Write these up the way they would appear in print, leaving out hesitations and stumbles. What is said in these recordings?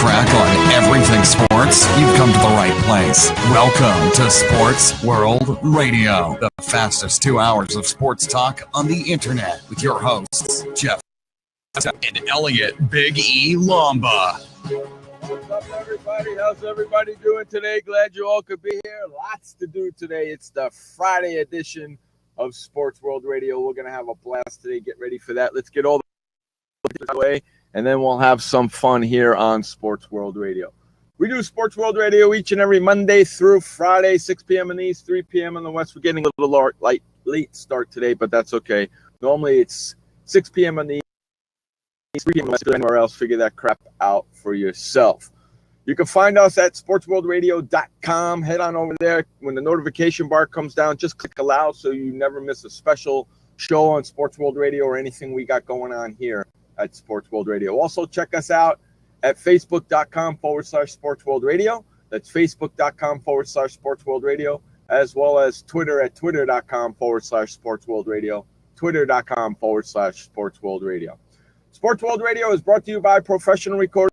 track on everything sports, you've come to the right place. Welcome to Sports World Radio, the fastest 2 hours of sports talk on the internet with your hosts, Jeff and Elliot Big E Lomba. What's up, everybody? How's everybody doing today? Glad you all could be here. Lots to do today. It's the Friday edition of Sports World Radio. We're going to have a blast today. Get ready for that. Let's get all the way, and then we'll have some fun here on Sports World Radio. We do Sports World Radio each and every Monday through Friday, 6 p.m. in the East, 3 p.m. in the West. We're getting a little late start today, but that's okay. Normally it's 6 p.m. in the East, 3 p.m. in the West. Anywhere else, figure that crap out for yourself. You can find us at sportsworldradio.com. Head on over there. When the notification bar comes down, just click allow so you never miss a special show on Sports World Radio or anything we got going on here at Sports World Radio. Also, check us out at facebook.com/sportsworldradio. That's facebook.com/sportsworldradio, as well as Twitter at twitter.com/sportsworldradio, twitter.com/sportsworldradio. Sports World Radio is brought to you by Professional Recording.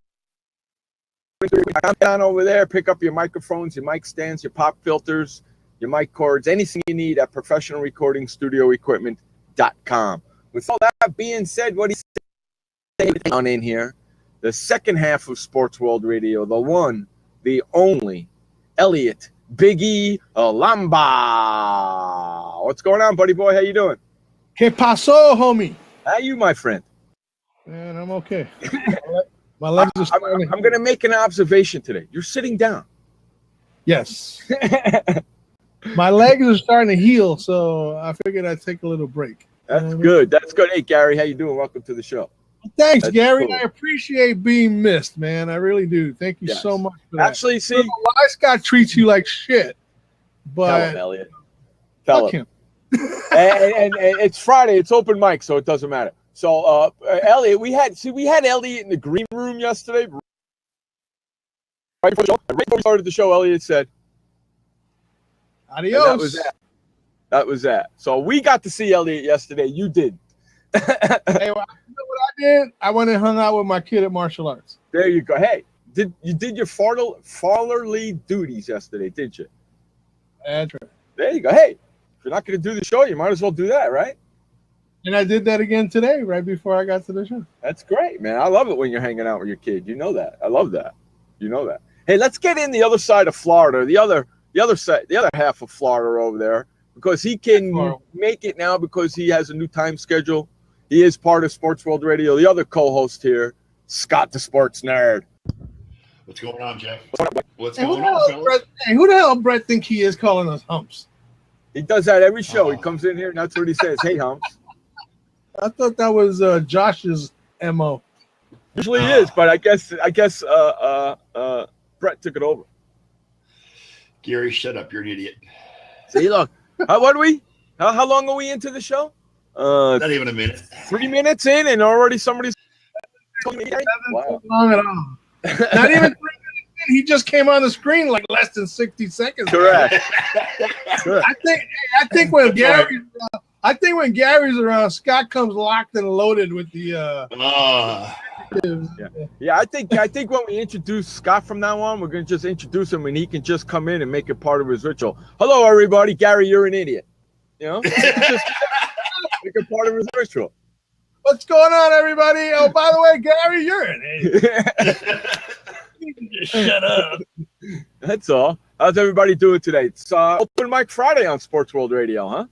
Come down over there, pick up your microphones, your mic stands, your pop filters, your mic cords, anything you need at professionalrecordingstudioequipment.com. With all that being said, what do you say on in here? The second half of Sports World Radio, the one, the only, Elliot Big E Lomba. What's going on, buddy boy? How you doing? Que paso, homie? How you, my friend? Man, I'm okay. My legs are starting. I'm going to make an observation today. You're sitting down. Yes. My legs are starting to heal, so I figured I'd take a little break. That's good. That's good. Hey, Gary, how you doing? Welcome to the show. Thanks, That's Gary. cool. I appreciate being missed, man. I really do. Thank you so much for that. Actually, see, Wise Scott treats you like shit, tell but him, Elliot. Tell fuck him. him. and it's Friday. It's open mic, so it doesn't matter. So, Elliot, we had Elliot in the green room yesterday. Right before we started the show, Elliot said, Adios. That was that. That was that. So we got to see Elliot yesterday. You did. Hey, well, you know what I did? I went and hung out with my kid at martial arts. There you go. Hey, you did your fatherly duties yesterday, did you? That's right. There you go. Hey, if you're not going to do the show, you might as well do that, right? And I did that again today, right before I got to the show. That's great, man. I love it when you're hanging out with your kid. You know that. I love that. You know that. Hey, let's get in the other side of Florida, the other half of Florida over there, because he can make it now because he has a new time schedule. He is part of Sports World Radio. The other co-host here, Scott the Sports Nerd. What's going on, Jeff? What's Hey, going on, fellas? who the hell Brett think he is calling us humps? He does that every show. He comes in here and that's what he says. Hey, humps. I thought that was Josh's MO. Usually it is, but I guess Brett took it over. Gary, shut up. You're an idiot. See, look. How long are we into the show? Not even a minute. 3 minutes in and already somebody's wow. Long at all. Not even 3 minutes in. He just came on the screen like less than 60 seconds. Correct. I think when Gary's around, Scott comes locked and loaded with the Yeah, I think when we introduce Scott from now on, we're gonna just introduce him and he can just come in and make it part of his ritual. Hello, everybody. Gary, you're an idiot. You know, just make it part of his ritual. What's going on, everybody? Oh, by the way, Gary, you're an idiot. Shut up. That's all. How's everybody doing today? It's open mic Friday on Sports World Radio, huh?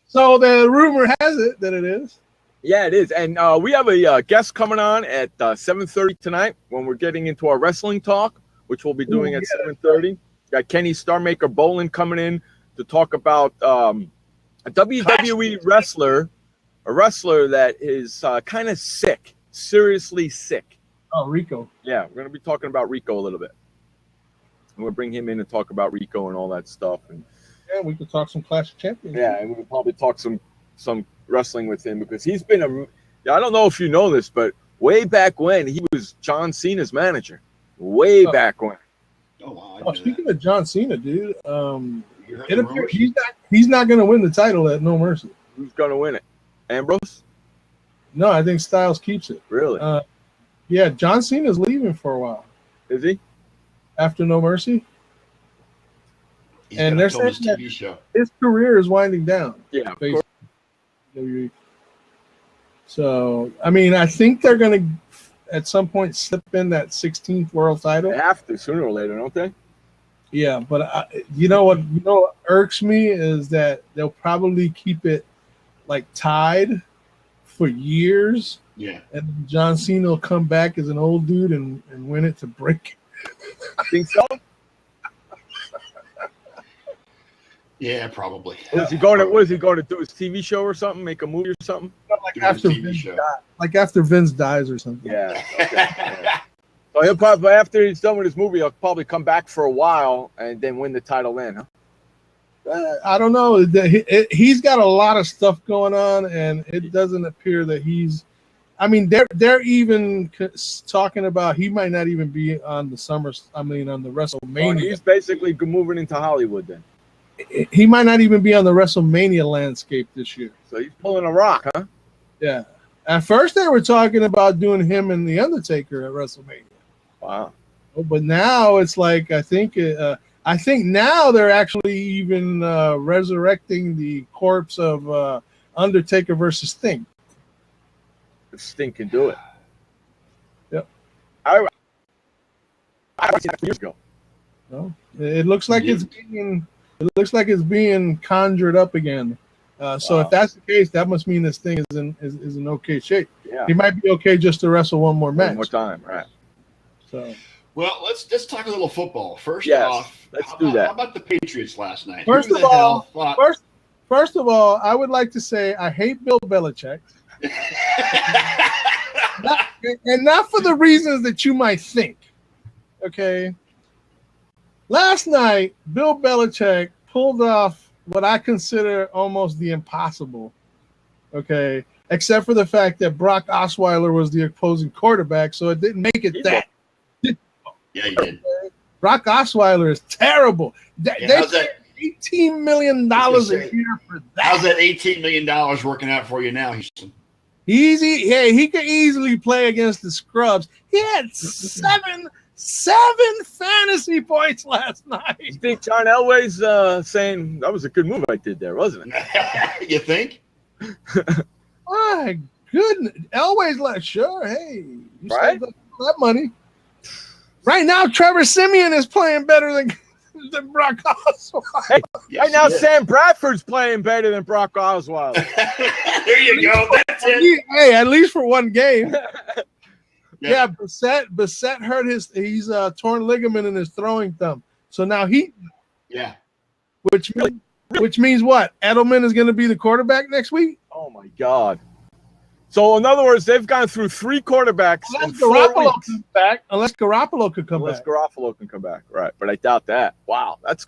So the rumor has it that it is. Yeah, it is. And we have a guest coming on at 7:30 tonight when we're getting into our wrestling talk, which we'll be doing at 7:30. Got Kenny Starmaker Bolin coming in to talk about a WWE wrestler, a wrestler that is kind of sick, seriously sick. Oh, Rico. Yeah, we're going to be talking about Rico a little bit. And we'll bring him in and talk about Rico and all that stuff. And yeah, we could talk some Clash of Champions. yeah, and we'll probably talk some wrestling with him because he's been I don't know if you know this, but way back when he was John Cena's manager. Back when. Oh, wow. Oh, speaking of John Cena, dude, it appears he's not going to win the title at No Mercy. Who's going to win it? Ambrose? No, I think Styles keeps it. Really? Yeah, John Cena's leaving for a while. Is he? After No Mercy. And they're saying his TV show. His career is winding down. Yeah, of course. So, I mean, I think they're going to, at some point, slip in that 16th world title. They have to, sooner or later, don't they? Yeah, but you know what irks me is that they'll probably keep it like tied for years. Yeah. And John Cena will come back as an old dude and win it to break. I think so. Yeah, probably. What is he going to do? His TV show or something? Make a movie or something? Like after Vince dies or something. Yeah. Okay. Yeah. So he'll probably, after he's done with his movie, he'll probably come back for a while and then win the title then, huh? I don't know. He's got a lot of stuff going on, and it doesn't appear that he's. I mean, they're even talking about he might not even be on the on the WrestleMania. Oh, he's basically moving into Hollywood then. He might not even be on the WrestleMania landscape this year. So he's pulling a rock, huh? Yeah. At first, they were talking about doing him and The Undertaker at WrestleMania. Wow. But now it's like I think now they're actually even resurrecting the corpse of Undertaker versus Sting. If Sting can do it. Yep. I seen that years ago. No, it looks like it's being conjured up again. So if that's the case, that must mean this thing is in okay shape. Yeah. He might be okay just to wrestle one more match. One more time, right? So. Well, let's talk a little football. First off, let's do that. How about the Patriots last night? First of all, I would like to say I hate Bill Belichick. Not for the reasons that you might think. Okay. Last night, Bill Belichick pulled off what I consider almost the impossible. Okay. Except for the fact that Brock Osweiler was the opposing quarterback, so it didn't make it that. Yeah, he did. Brock Osweiler is terrible. They paid $18 million a year for that. How's that $18 million working out for you now, Houston? Easy. Hey, he could easily play against the scrubs. He had seven fantasy points last night. You think John Elway's saying that was a good move I did there, wasn't it? You think? My goodness. Elway's like, sure, hey, you right? saved up that money. Right now, Trevor Siemian is playing better than Brock Osweiler. Hey, right now, Sam Bradford's playing better than Brock Osweiler. There you go. That's it. Hey, at least for one game. Yeah, Bissett hurt he's torn ligament in his throwing thumb. So now which means what? Edelman is going to be the quarterback next week? Oh my God. So in other words, they've gone through 3 quarterbacks in 4 weeks. Unless Garoppolo could come back. Garoppolo can come back, right? But I doubt that. Wow, that's.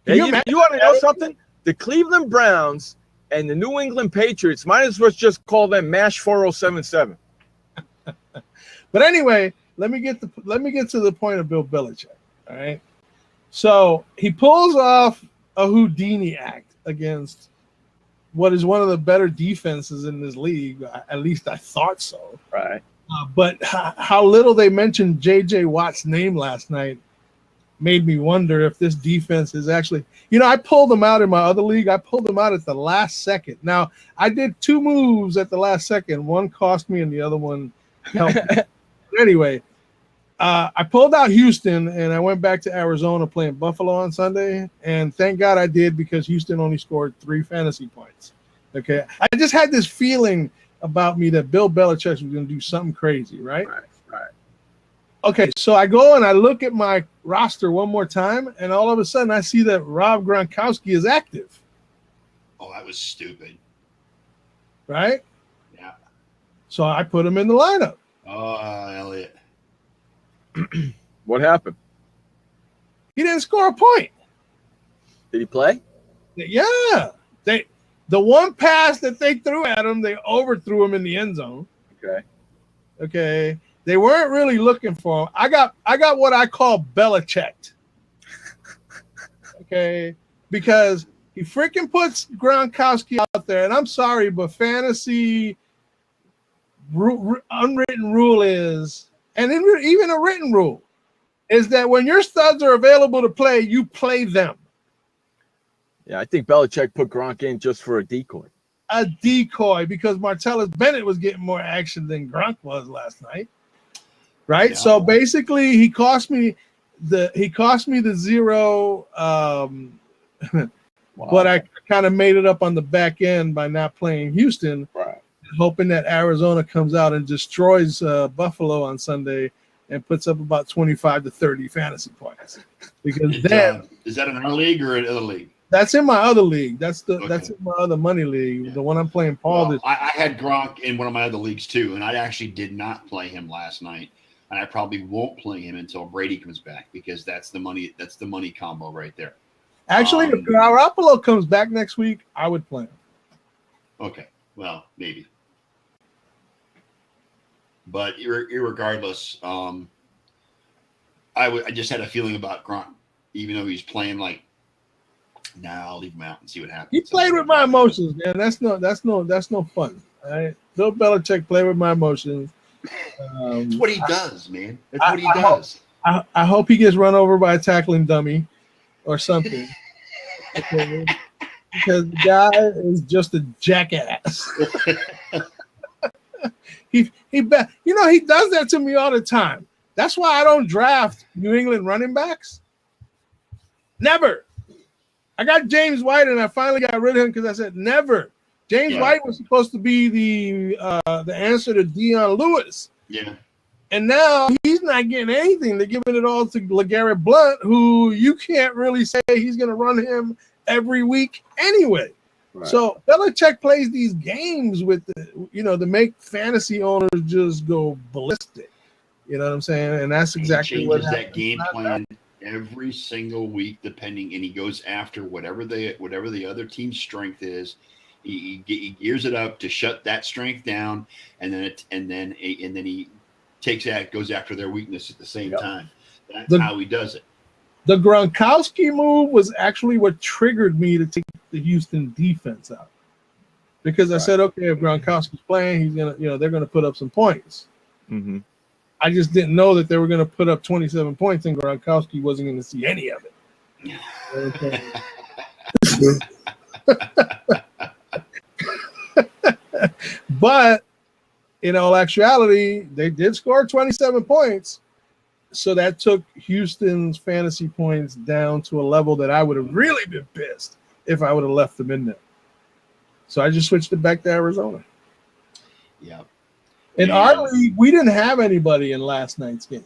Hey, you want to know something? The Cleveland Browns and the New England Patriots might as well just call them MASH 4077. But anyway, let me get to the point of Bill Belichick. All right. So he pulls off a Houdini act against what is one of the better defenses in this league. At least I thought so. Right. But how little they mentioned J.J. Watt's name last night made me wonder if this defense is actually. I pulled them out in my other league. I pulled them out at the last second. Now, I did 2 moves at the last second. One cost me and the other one helped me. Anyway, I pulled out Houston and I went back to Arizona playing Buffalo on Sunday. And thank God I did, because Houston only scored 3 fantasy points. Okay. I just had this feeling about me that Bill Belichick was going to do something crazy, right? Right. Okay. So I go and I look at my roster one more time, and all of a sudden I see that Rob Gronkowski is active. Oh, that was stupid. Right? Yeah. So I put him in the lineup. Oh, Elliot. What happened? He didn't score a point. Did he play? Yeah. The one pass that they threw at him, they overthrew him in the end zone. Okay. They weren't really looking for him. I got what I call Belichick. Okay. Because he freaking puts Gronkowski out there, and I'm sorry, but fantasy unwritten rule is, and even a written rule, is that when your studs are available to play, you play them. Yeah, I think Belichick put Gronk in just for a decoy. A decoy, because Martellus Bennett was getting more action than Gronk was last night. Right? Yeah. So basically he cost me the 0, Wow. but I kind of made it up on the back end by not playing Houston, Right. hoping that Arizona comes out and destroys Buffalo on Sunday and puts up about 25 to 30 fantasy points. Because then is that in our league or another league? that's in my other league. That's in Okay. my other money league, Yeah. the one I'm playing Paul. Well, I had Gronk in one of my other leagues too, and I actually did not play him last night, and I probably won't play him until Brady comes back, because that's the money combo right there. Actually, if Garoppolo comes back next week, I would play him. Okay, well, maybe. But irregardless, I just had a feeling about Gronk, even though he's playing like, I'll leave him out and see what happens. He played with my emotions, man. That's no fun. All right? Bill Belichick played with my emotions. That's what he does, man. That's what he does. I hope he gets run over by a tackling dummy or something. Okay? Because the guy is just a jackass. he does that to me all the time. That's why I don't draft New England running backs. Never. I got James White, and I finally got rid of him because I said never. James White was supposed to be the answer to Deion Lewis. Yeah. And now he's not getting anything. They're giving it all to LeGarrette Blount, who you can't really say he's going to run him every week anyway. Right. So Belichick plays these games with to make fantasy owners just go ballistic. You know what I'm saying? And that's exactly what happens. That game plan every single week, depending, and he goes after whatever the other team's strength is. He gears it up to shut that strength down, and then he goes after their weakness at the same time. That's how he does it. The Gronkowski move was actually what triggered me to take the Houston defense out, because I said, okay, if Gronkowski's playing, he's gonna, they're gonna put up some points. Mm-hmm. I just didn't know that they were going to put up 27 points and Gronkowski wasn't going to see any of it. But in all actuality, they did score 27 points. So that took Houston's fantasy points down to a level that I would have really been pissed if I would have left them in there. So I just switched it back to Arizona. Yeah. In our league, we didn't have anybody in last night's game.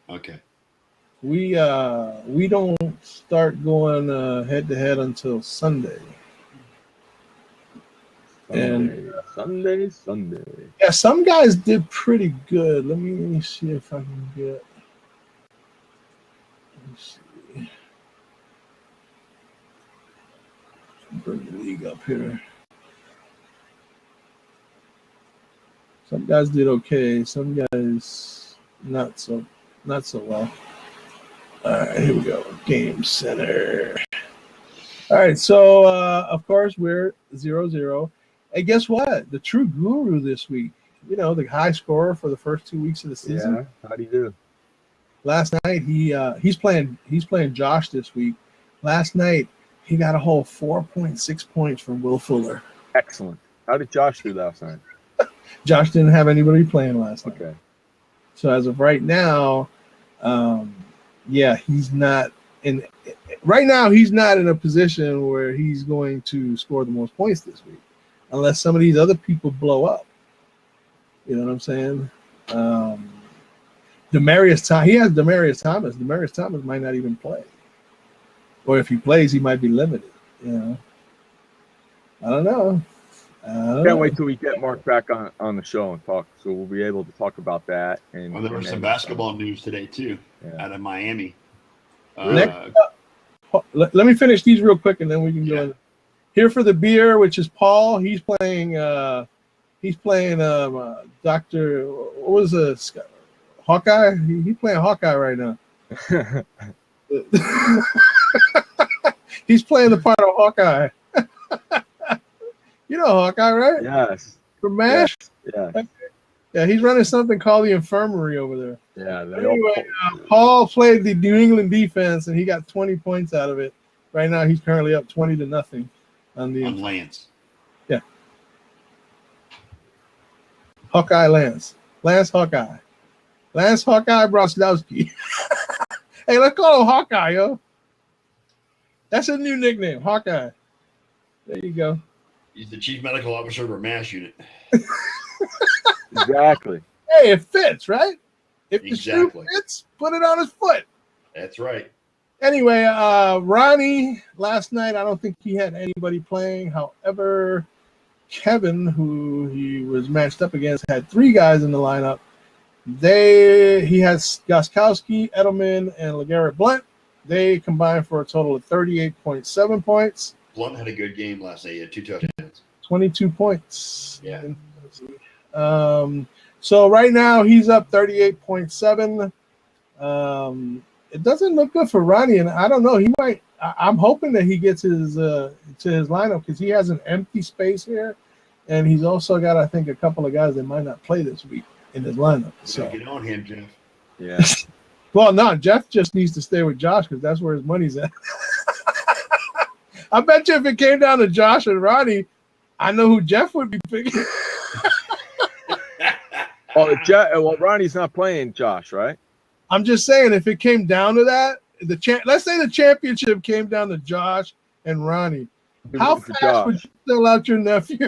Okay. We don't start going head to head until Sunday. Sunday. Yeah, some guys did pretty good. Let me see if I can get. Let's see. Bring the league up here. Some guys did okay. Some guys not so well. All right, here we go. Game Center. All right, so of course we're 0-0. And guess what? The true guru this week, the high scorer for the first 2 weeks of the season. Yeah, how'd he do? Last night he's playing Josh this week. Last night he got a whole 4.6 points from Will Fuller. Excellent. How did Josh do last night? Josh didn't have anybody playing last night. Okay. So as of right now, he's not in. Right now, he's not in a position where he's going to score the most points this week, unless some of these other people blow up. You know what I'm saying? Demaryius Thomas. He has Demaryius Thomas. Demaryius Thomas might not even play, or if he plays, he might be limited. I don't know. Can't wait till we get Mark back on the show and talk, so we'll be able to talk about that. And there was some basketball news today too, out of Miami. Let me finish these real quick, and then we can go in. Here for the beer, which is Paul. He's playing. Dr. What was Hawkeye? He's playing Hawkeye right now. He's playing the part of Hawkeye. You know Hawkeye, right? Yes. For MASH? Yeah. Yeah, he's running something called the infirmary over there. Yeah. Anyway, Paul played the New England defense, and he got 20 points out of it. Right now, he's currently up 20-0 on Lance. Yeah. Hawkeye Lance. Lance Hawkeye. Lance Hawkeye Broslowski. Hey, let's call him Hawkeye, yo. That's a new nickname, Hawkeye. There you go. He's the chief medical officer of our MASH unit. Exactly. Hey, it fits, right? If the shoe Exactly. fits, put it on his foot. That's right. Anyway, Ronnie, last night, I don't think he had anybody playing. However, Kevin, who he was matched up against, had 3 guys in the lineup. He has Gostkowski, Edelman, and LeGarrette Blount. They combined for a total of 38.7 points. Blunt had a good game last night. He had 2 touchdowns. 22 points. Yeah. So right now he's up 38.7. It doesn't look good for Ronnie, and I don't know. He might. I'm hoping that he gets his to his lineup because he has an empty space here, and he's also got, I think, a couple of guys that might not play this week in his lineup. So Get on him, Jeff. Yeah. Well, no, Jeff just needs to stay with Josh because that's where his money's at. I bet you if it came down to Josh and Ronnie, I know who Jeff would be picking. Well, Ronnie's not playing Josh, right? I'm just saying, if it came down to that, let's say the championship came down to Josh and Ronnie. How fast would you sell out your nephew?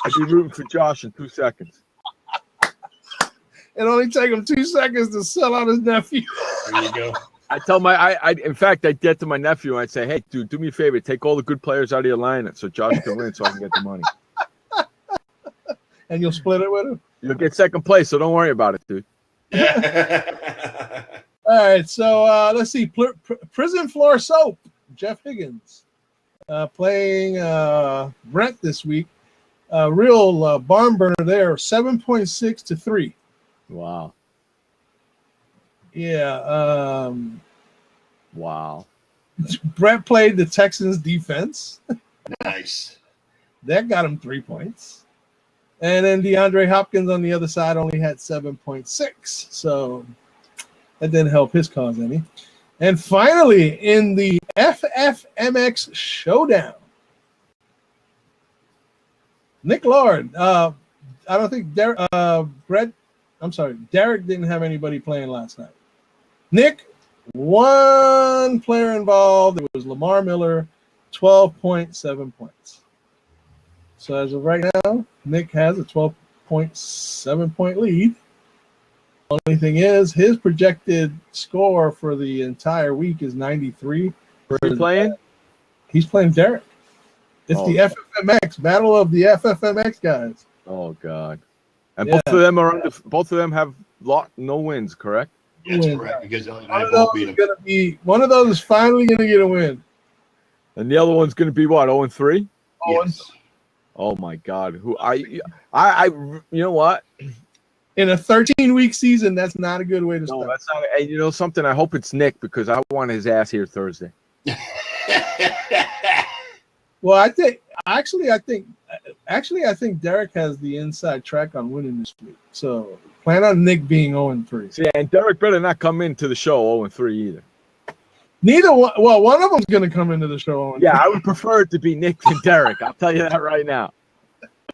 I'd be rooting for Josh in 2 seconds. It only take him 2 seconds to sell out his nephew. There you go. I tell in fact, I'd get to my nephew and I'd say, hey, dude, do me a favor. Take all the good players out of your lineup so Josh can win so I can get the money. And you'll split it with him? You'll get second place, so don't worry about it, dude. All right, so let's see. Prison Floor Soap, Jeff Higgins, playing Brent this week. Real barn burner there, 7.6 to 3. Wow. Yeah. Wow. Brett played the Texans defense. Nice. That got him 3 points. And then DeAndre Hopkins on the other side only had 7.6. So that didn't help his cause any. And finally, in the FFMX Showdown, Nick Lord. I don't think Derek didn't have anybody playing last night. Nick, 1 player involved. It was Lamar Miller, 12.7 points. So as of right now, Nick has a 12.7 point lead. Only thing is, his projected score for the entire week is 93. Who's he playing? He's playing Derek. It's the FFMX battle of the FFMX guys. Oh God! And both of them are both of them have no wins, correct? That's correct. Because one of those is finally going to get a win. And the other one's going to be what? 0-3. Yes. Oh my God! You know what? In a 13-week season, that's not a good way to start. No, that's not. And you know something? I hope it's Nick because I want his ass here Thursday. Well, I think Derek has the inside track on winning this week. So plan on Nick being 0-3. Yeah, and Derek better not come into the show 0-3 either. Neither one. Well, one of them's going to come into the show 0-3. Yeah, I would prefer it to be Nick than Derek. I'll tell you that right now.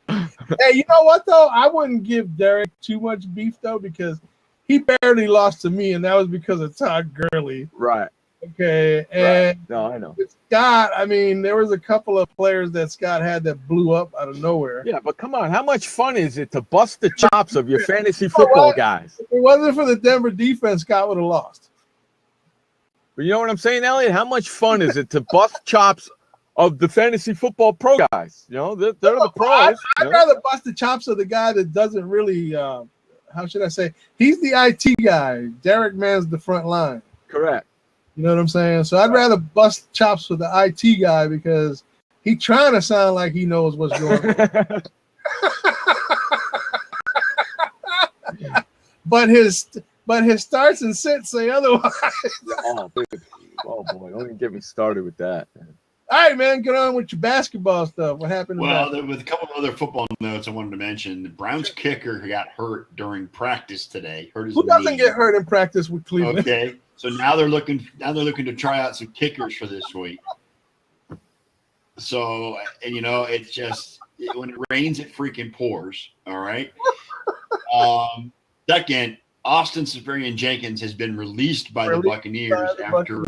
Hey, you know what though? I wouldn't give Derek too much beef though because he barely lost to me, and that was because of Todd Gurley. Right. Okay. And right. No, I know. Scott, I mean, there was a couple of players that Scott had that blew up out of nowhere. Yeah, but come on, how much fun is it to bust the chops of your fantasy football guys? If it wasn't for the Denver defense, Scott would have lost. But you know what I'm saying, Elliot? How much fun is it to bust chops of the fantasy football pro guys? You know, they're the pros. I'd rather bust the chops of the guy that doesn't really, how should I say? He's the IT guy. Derek mans the front line. Correct. You know what I'm saying? So I'd rather bust chops with the IT guy because he's trying to sound like he knows what's going on. But his starts and sits say otherwise. Oh boy, don't even get me started with that. All right, man, get on with your basketball stuff. What happened? Well, there was a couple of other football notes I wanted to mention. The Browns kicker got hurt during practice today. Hurt his Who doesn't knee. get hurt in practice with Cleveland? Okay, so now they're looking to try out some kickers for this week. So, and it's just when it rains, it freaking pours. All right. Second, Austin Seferian-Jenkins has been released by the Buccaneers after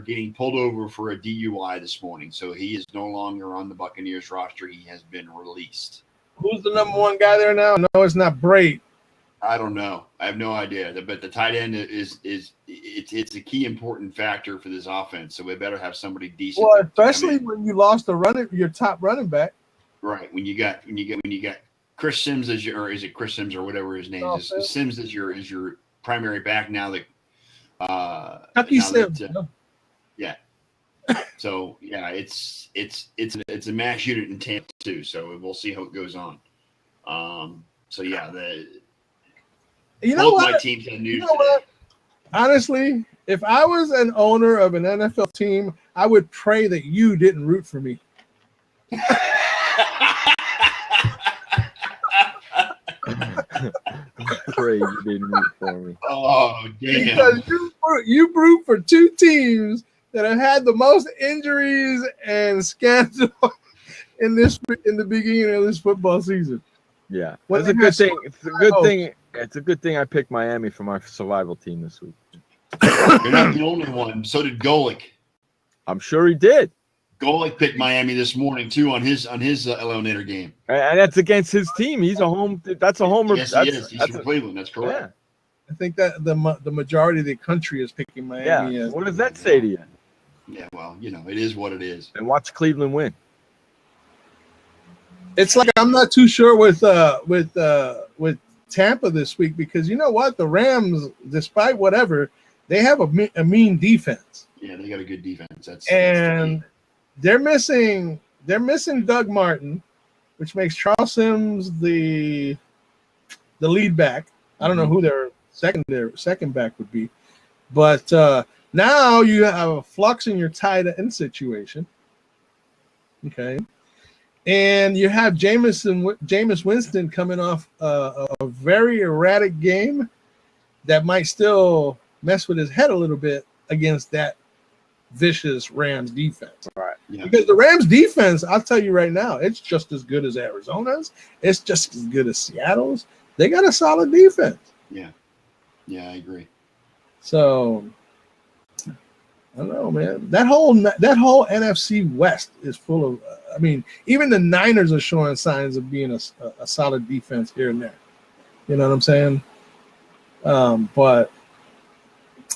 getting pulled over for a DUI this morning. So he is no longer on the Buccaneers roster. He has been released. Who's the number one guy there now? No, it's not Braid. I don't know. I have no idea. But the tight end it's a key important factor for this offense. So we better have somebody decent. Well, especially when you lost your top running back. Right. When you got Chris Sims as or is it Chris Sims or whatever his name is? Sims is your primary back now that Sims. Yeah. So yeah, it's a mass unit in Tampa too. So we'll see how it goes on. So yeah, both my teams had news today. What? Honestly, if I was an owner of an NFL team, I would pray that you didn't root for me. Pray you didn't root for me. Oh, damn. Because you root for two teams that have had the most injuries and scandal in the beginning of this football season. Yeah, it's a good thing. It's a good thing. It's a good thing I picked Miami for my survival team this week. You're not the only one. So did Golick. I'm sure he did. Golick picked Miami this morning too on his eliminator game, and that's against his team. He's a home. That's a homer. Yes, he is. He's from Cleveland. That's correct. Yeah. I think that the majority of the country is picking Miami. Yeah. What does that say to you? Yeah. Well, it is what it is. And watch Cleveland win. It's like I'm not too sure with Tampa this week because you know what, the Rams, despite whatever, they have a mean defense. Yeah, they got a good defense. They're missing Doug Martin, which makes Charles Sims the lead back. I don't know who their second back would be, but now you have a flux in your tight end situation. Okay. And you have Jameis Winston coming off a very erratic game that might still mess with his head a little bit against that vicious Rams defense. Right. Yeah. Because the Rams defense, I'll tell you right now, it's just as good as Arizona's. It's just as good as Seattle's. They got a solid defense. Yeah. Yeah, I agree. So I don't know, man. That whole NFC West is full of. I mean, even the Niners are showing signs of being a solid defense here and there. You know what I'm saying? But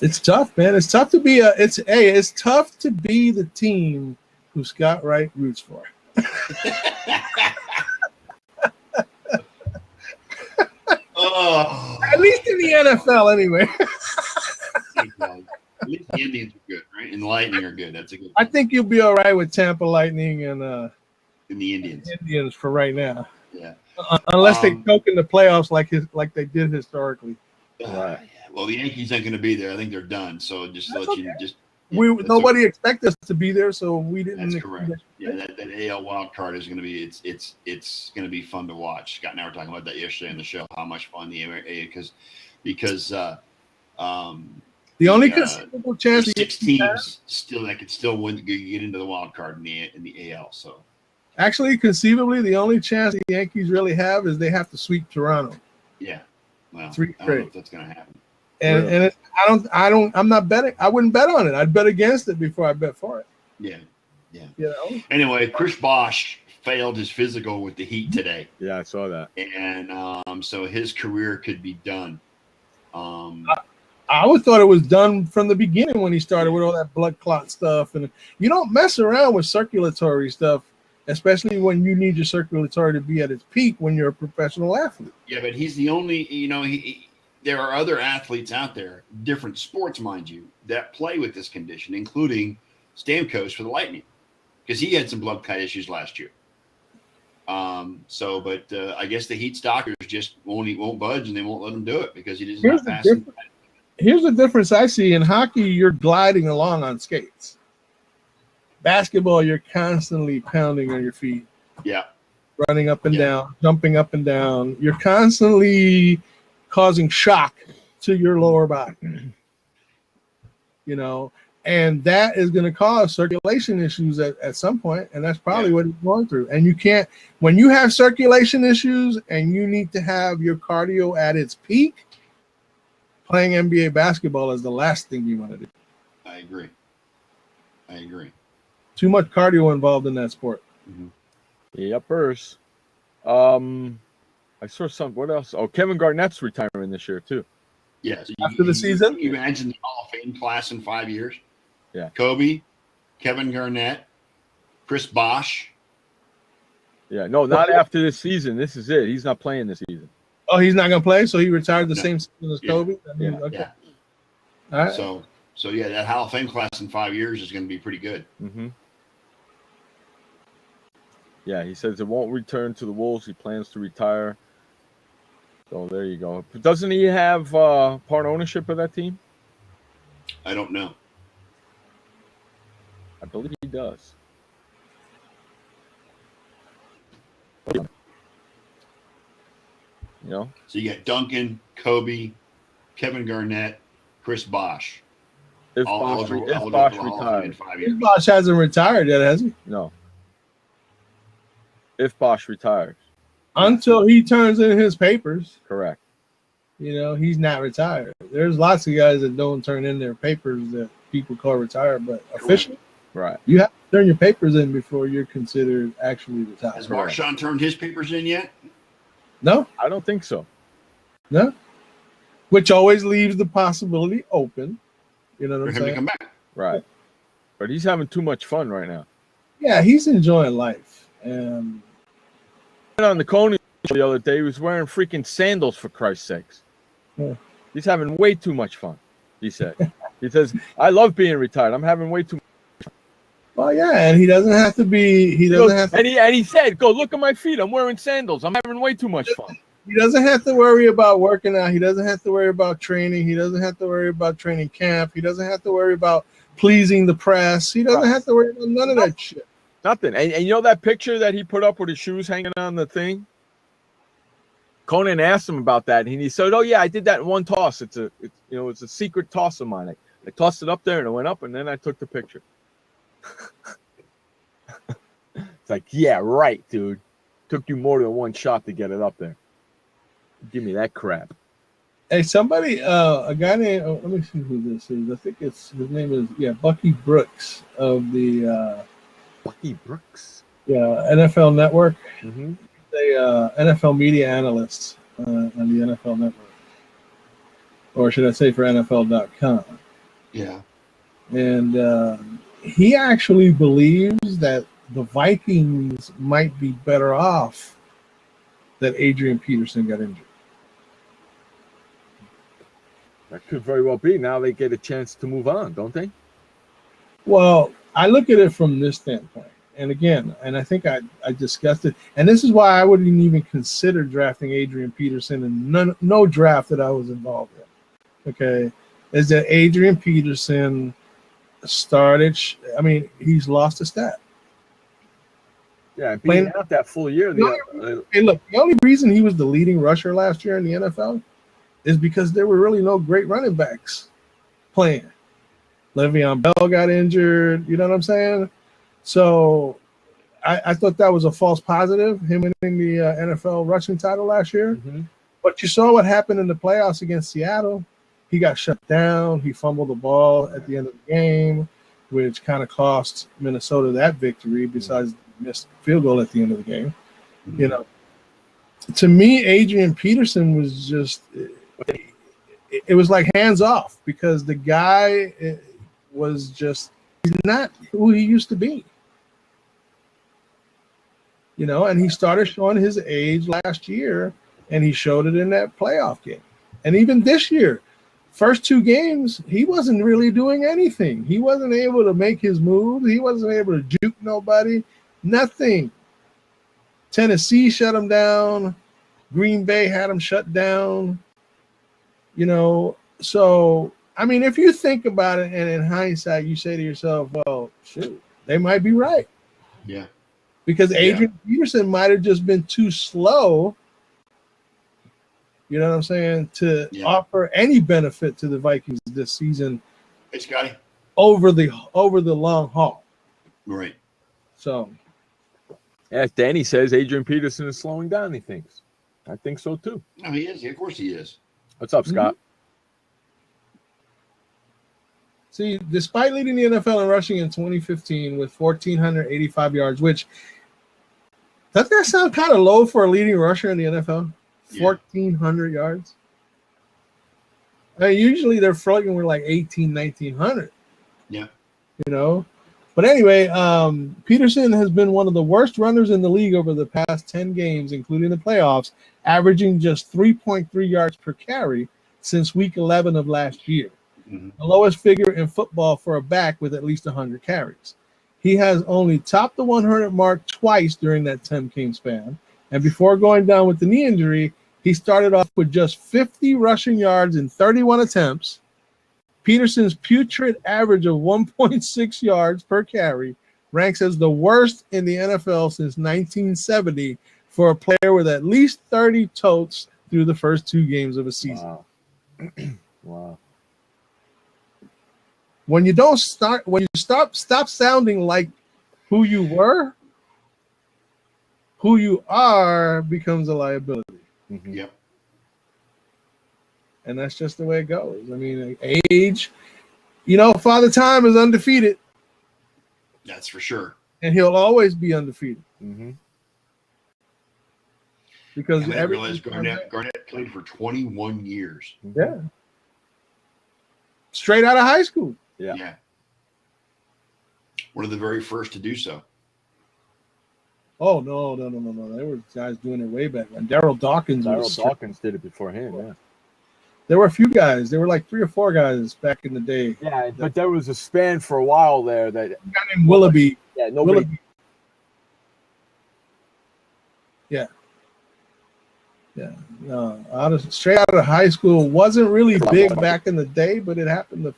it's tough, man. It's tough to be it's tough to be the team who Scott Wright roots for. Oh. At least in the NFL, anyway. At least the Indians are good, right? And the Lightning are good. That's a good thing. I think you'll be all right with Tampa Lightning and the Indians. Indians for right now. Yeah. Unless they choke in the playoffs like they did historically. Right. Well, the Yankees aren't going to be there. I think they're done. So nobody expected us to be there, so we didn't. That's correct. Yeah, that AL wild card is going to be it's going to be fun to watch. Scott and I were talking about that yesterday on the show. How much fun because the only conceivable chance there's 6 teams still that could still win to get into the wild card in the AL. So actually, conceivably, the only chance the Yankees really have is they have to sweep Toronto. Yeah, well, 3 I don't know if that's going to happen. And I'm not betting. I wouldn't bet on it. I'd bet against it before I bet for it. Yeah. You know. Anyway, Chris Bosh failed his physical with the Heat today. Yeah, I saw that. And so his career could be done. I always thought it was done from the beginning when he started with all that blood clot stuff. And you don't mess around with circulatory stuff, especially when you need your circulatory to be at its peak when you're a professional athlete. Yeah, but he's the only, there are other athletes out there, different sports, mind you, that play with this condition, including Stamkos for the Lightning, because he had some blood clot issues last year. But I guess the Heat stockers just won't budge, and they won't let him do it because he doesn't pass. Here's the difference I see in hockey: you're gliding along on skates. Basketball, you're constantly pounding on your feet. Yeah. Running up and down, jumping up and down. You're constantly causing shock to your lower body. You know, and that is going to cause circulation issues at some point, and that's probably what he's going through. And you can't, when you have circulation issues and you need to have your cardio at its peak, playing NBA basketball is the last thing you want to do. I agree. Too much cardio involved in that sport. Mm-hmm. Yuppers. I saw some. What else? Oh, Kevin Garnett's retiring this year too. Yeah. So after the season, you imagine the Hall of Fame class in 5 years. Yeah. Kobe, Kevin Garnett, Chris Bosh. Yeah. No, not after this season. This is it. He's not playing this season. Oh, he's not going to play. So he retired the same season as Kobe. Okay. All right. So yeah, that Hall of Fame class in 5 years is going to be pretty good. Mm-hmm. Yeah, he says it won't return to the Wolves. He plans to retire. So there you go. Doesn't he have part ownership of that team? I don't know. I believe he does. You know? So you got Duncan, Kobe, Kevin Garnett, Chris Bosh. If Bosh retired. In 5 years. Bosh hasn't retired yet, has he? No. If Bosh retires. Until he turns in his papers. Correct. You know, he's not retired. There's lots of guys that don't turn in their papers that people call retired, but officially, right? You have to turn your papers in before you're considered actually retired. Has Marshawn turned his papers in yet? No. I don't think so. No. Which always leaves the possibility open. You know what I'm saying? To come back. Right. But he's having too much fun right now. Yeah, he's enjoying life. And on the Coney show the other day, he was wearing freaking sandals, for Christ's sakes. Yeah. He's having way too much fun, he said. He says, I love being retired. I'm having way too much fun. Well, yeah, and he doesn't have to be. He doesn't have to. And he said, go look at my feet. I'm wearing sandals. I'm having way too much fun. He doesn't have to worry about working out. He doesn't have to worry about training. He doesn't have to worry about training camp. He doesn't have to worry about pleasing the press. He doesn't have to worry about none of that shit. Nothing. And you know that picture that he put up with his shoes hanging on the thing? Conan asked him about that, and he said, "Oh yeah, I did that in one toss. It's a secret toss of mine. I tossed it up there, and it went up, and then I took the picture." It's like, yeah, right, dude. Took you more than one shot to get it up there. Give me that crap. Hey, somebody, a guy named, let me see who this is. I think his name is, Bucky Brooks of the Bucky Brooks? Yeah, NFL Network. Mm-hmm. A NFL media analyst on the NFL Network. Or should I say for NFL.com. Yeah. And he actually believes that the Vikings might be better off that Adrian Peterson got injured. That could very well be. Now they get a chance to move on, don't they? Well, I look at it from this standpoint. And again, and I think I discussed it. And this is why I wouldn't even consider drafting Adrian Peterson in no draft that I was involved in. Okay. Is that Adrian Peterson started, he's lost a step. Yeah, being out that full year. Hey, look, the only reason he was the leading rusher last year in the NFL is because there were really no great running backs playing. Le'Veon Bell got injured. You know what I'm saying? So I thought that was a false positive, him winning the NFL rushing title last year. Mm-hmm. But you saw what happened in the playoffs against Seattle. He got shut down. He fumbled the ball at the end of the game, which kind of cost Minnesota that victory besides the missed field goal at the end of the game. Mm-hmm. You know, to me, Adrian Peterson was just it was like hands off because the guy was just he's not who he used to be. You know, and he started showing his age last year, and he showed it in that playoff game. And even this year, first two games, he wasn't really doing anything. He wasn't able to make his moves. He wasn't able to juke nobody. Nothing. Tennessee shut him down. Green Bay had him shut down. You know, so, if you think about it, and in hindsight, you say to yourself, well, shoot, they might be right. Yeah. Because Adrian Peterson might have just been too slow, you know what I'm saying, to offer any benefit to the Vikings this season. Hey, Scotty. Over the long haul. Right. So. As Danny says, Adrian Peterson is slowing down, he thinks. I think so, too. No, he is. Of course he is. What's up, Scott? See, despite leading the NFL in rushing in 2015 with 1,485 yards, which doesn't that sound kind of low for a leading rusher in the NFL? 1,400 yards. I mean, usually they're flirting with like 1,900. Yeah. You know? But anyway, Peterson has been one of the worst runners in the league over the past 10 games, including the playoffs, averaging just 3.3 yards per carry since week 11 of last year. The lowest figure in football for a back with at least 100 carries. He has only topped the 100 mark twice during that 10-game span. And before going down with the knee injury, he started off with just 50 rushing yards in 31 attempts. Peterson's putrid average of 1.6 yards per carry ranks as the worst in the NFL since 1970 for a player with at least 30 totes through the first 2 games of a season. Wow. Wow. When you stop sounding like who you were, who you are becomes a liability. Mm-hmm. Yep. And that's just the way it goes. I mean, age, Father Time is undefeated. That's for sure. And he'll always be undefeated. Mm-hmm. Because I realized Garnett played for 21 years. Yeah. Straight out of high school. Yeah. One of the very first to do so. Oh, no. There were guys doing it way back when. Daryl Dawkins did it before him, yeah. There were a few guys. There were like 3 or 4 guys back in the day. Yeah, but there was a span for a while there that a guy named Willoughby. Yeah, nobody. Willoughby. Yeah. Straight out of high school. Wasn't really big back in the day, but it happened. It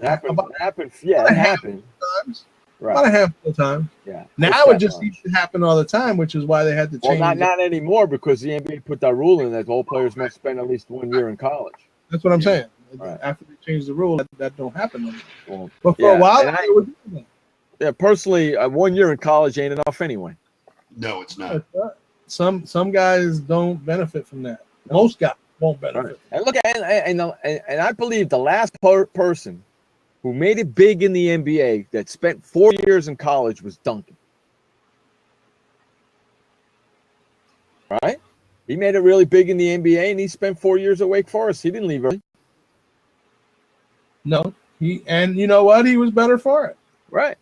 happened. Yeah, it happened. Times. Right. About a handful of times. Yeah. Now it just seems to happen all the time, which is why they had to change. Well, not anymore, because the NBA put that rule in that all players must spend at least 1 year in college. That's what I'm saying. Right. After they changed the rule, that don't happen anymore. Well, but for a while, they were doing that. Yeah, personally, 1 year in college ain't enough anyway. No, it's not. Some guys don't benefit from that. Most guys won't benefit. Right. And look, and I believe the last person who made it big in the NBA that spent 4 years in college was Duncan. Right? He made it really big in the NBA, and he spent 4 years at Wake Forest. He didn't leave early. No, and you know what? He was better for it. Right.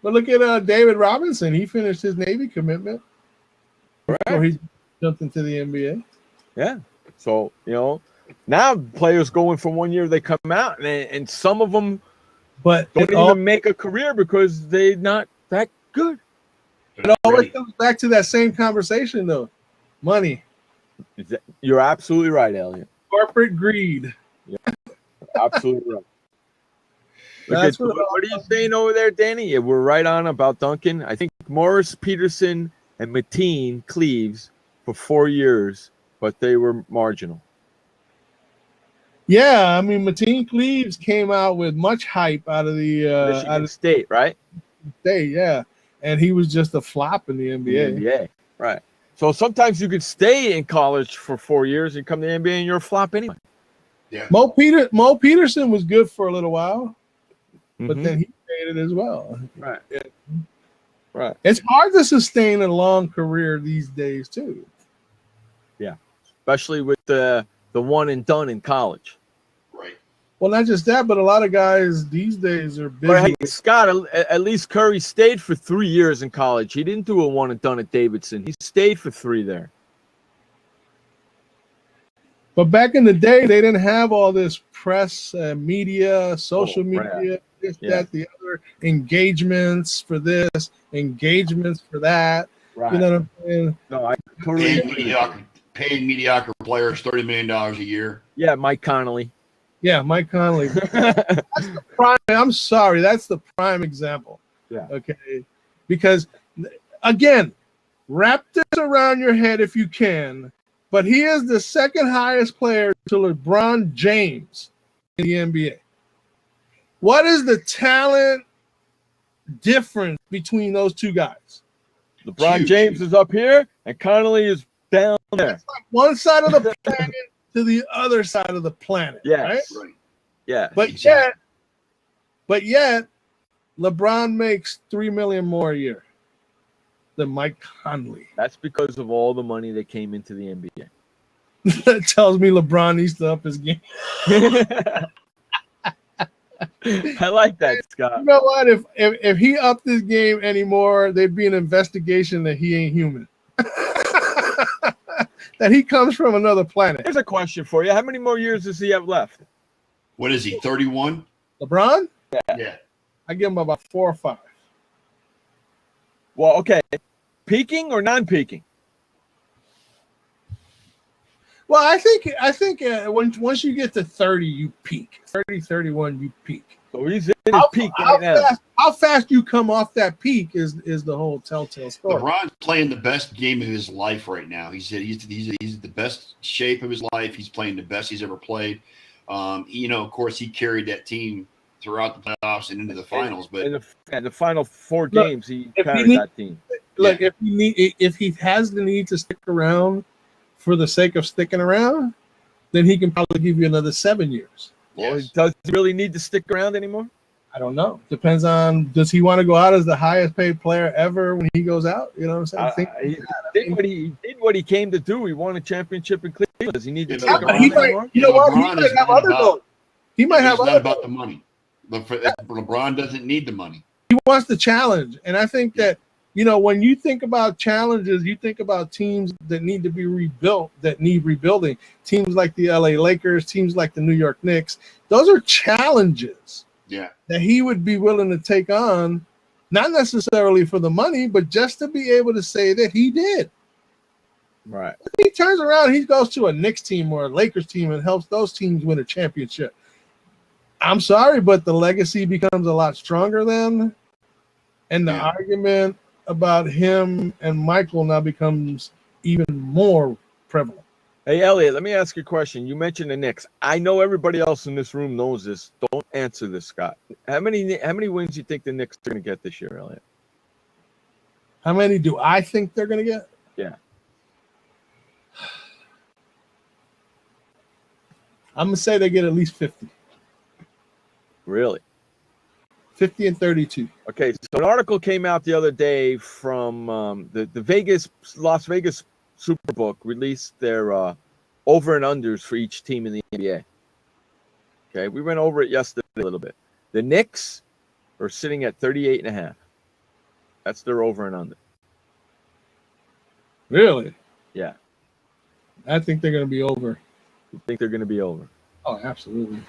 But look at David Robinson. He finished his Navy commitment. Right. So he jumped into the NBA. Yeah. So, now players going for 1 year, they come out, and some of them don't even make a career because they're not that good. It always comes back to that same conversation, though. Money. You're absolutely right, Elliot. Corporate greed. Yeah, absolutely right. What are you saying over there, Danny? Yeah, we're right on about Duncan. I think Morris, Peterson, and Mateen Cleaves for 4 years, but they were marginal. Yeah, I mean, Mateen Cleaves came out with much hype out of the Michigan State, right? State, yeah, and he was just a flop in the NBA. NBA, right? So sometimes you could stay in college for 4 years and come to the NBA and you're a flop anyway. Yeah. Mo Peterson was good for a little while, but then he faded as well. Right. Yeah. Right. It's hard to sustain a long career these days too. Yeah, especially with the one and done in college. Right. Well, not just that, but a lot of guys these days are busy. But hey, Scott, at least Curry stayed for 3 years in college. He didn't do a one and done at Davidson. He stayed for 3 there. But back in the day, they didn't have all this press, media, social media, this, that, the other, engagements for this, engagements for that. Right. You know what I'm saying? No, I totally paying mediocre players $30 million a year. Yeah, Mike Connolly. Yeah, Mike Conley. That's the prime. I'm sorry, that's the prime example. Yeah. Okay, because again, wrap this around your head if you can. But he is the second highest player to LeBron James in the NBA. What is the talent difference between those two guys? LeBron James is up here, and Connolly is down there. It's like one side of the planet to the other side of the planet. Yes. Right? Yeah. But yet, LeBron makes $3 million more a year than Mike Conley. That's because of all the money that came into the NBA. That tells me LeBron needs to up his game. I like that, Scott. You know what? If he upped his game anymore, there'd be an investigation that he ain't human. That he comes from another planet. Here's a question for you. How many more years does he have left? What is he, 31? LeBron? Yeah. I give him about 4 or 5. Well, okay. Peaking or non-peaking? Well, I think once you get to 30, you peak. 30, 31, you peak. So he's in his peak right now. How fast you come off that peak is the whole telltale story. LeBron's playing the best game of his life right now. He's the best shape of his life. He's playing the best he's ever played. Of course, he carried that team throughout the playoffs and into the finals. But in the final 4 games, he carried that team. Look, if he has the need to stick around for the sake of sticking around, then he can probably give you another 7 years. Well, does he really need to stick around anymore? I don't know. Depends on, does he want to go out as the highest paid player ever when he goes out? You know what I'm saying? He did what he came to do. He won a championship in Cleveland. Does he need to stick around anymore? You know what? He might have other goals. He might have other. It's not about goals. the money. LeBron doesn't need the money. He wants the challenge, and I think that when you think about challenges, you think about teams that need to be rebuilt, that need rebuilding. Teams like the LA Lakers, teams like the New York Knicks. Those are challenges. Yeah. That he would be willing to take on, not necessarily for the money, but just to be able to say that he did. Right. He turns around, he goes to a Knicks team or a Lakers team and helps those teams win a championship. I'm sorry, but the legacy becomes a lot stronger then. And the argument about him and Michael now becomes even more prevalent. Hey, Elliot, let me ask you a question. You mentioned the Knicks. I know everybody else in this room knows this. Don't answer this, Scott. How many wins do you think the Knicks are going to get this year, Elliot? How many do I think they're going to get? Yeah. I'm going to say they get at least 50. Really? 50 and 32. Okay, so an article came out the other day from the Las Vegas Superbook released their over and unders for each team in the NBA. Okay, we went over it yesterday a little bit. The Knicks are sitting at 38.5. That's their over and under. Really? Yeah. I think they're going to be over. You think they're going to be over? Oh, absolutely.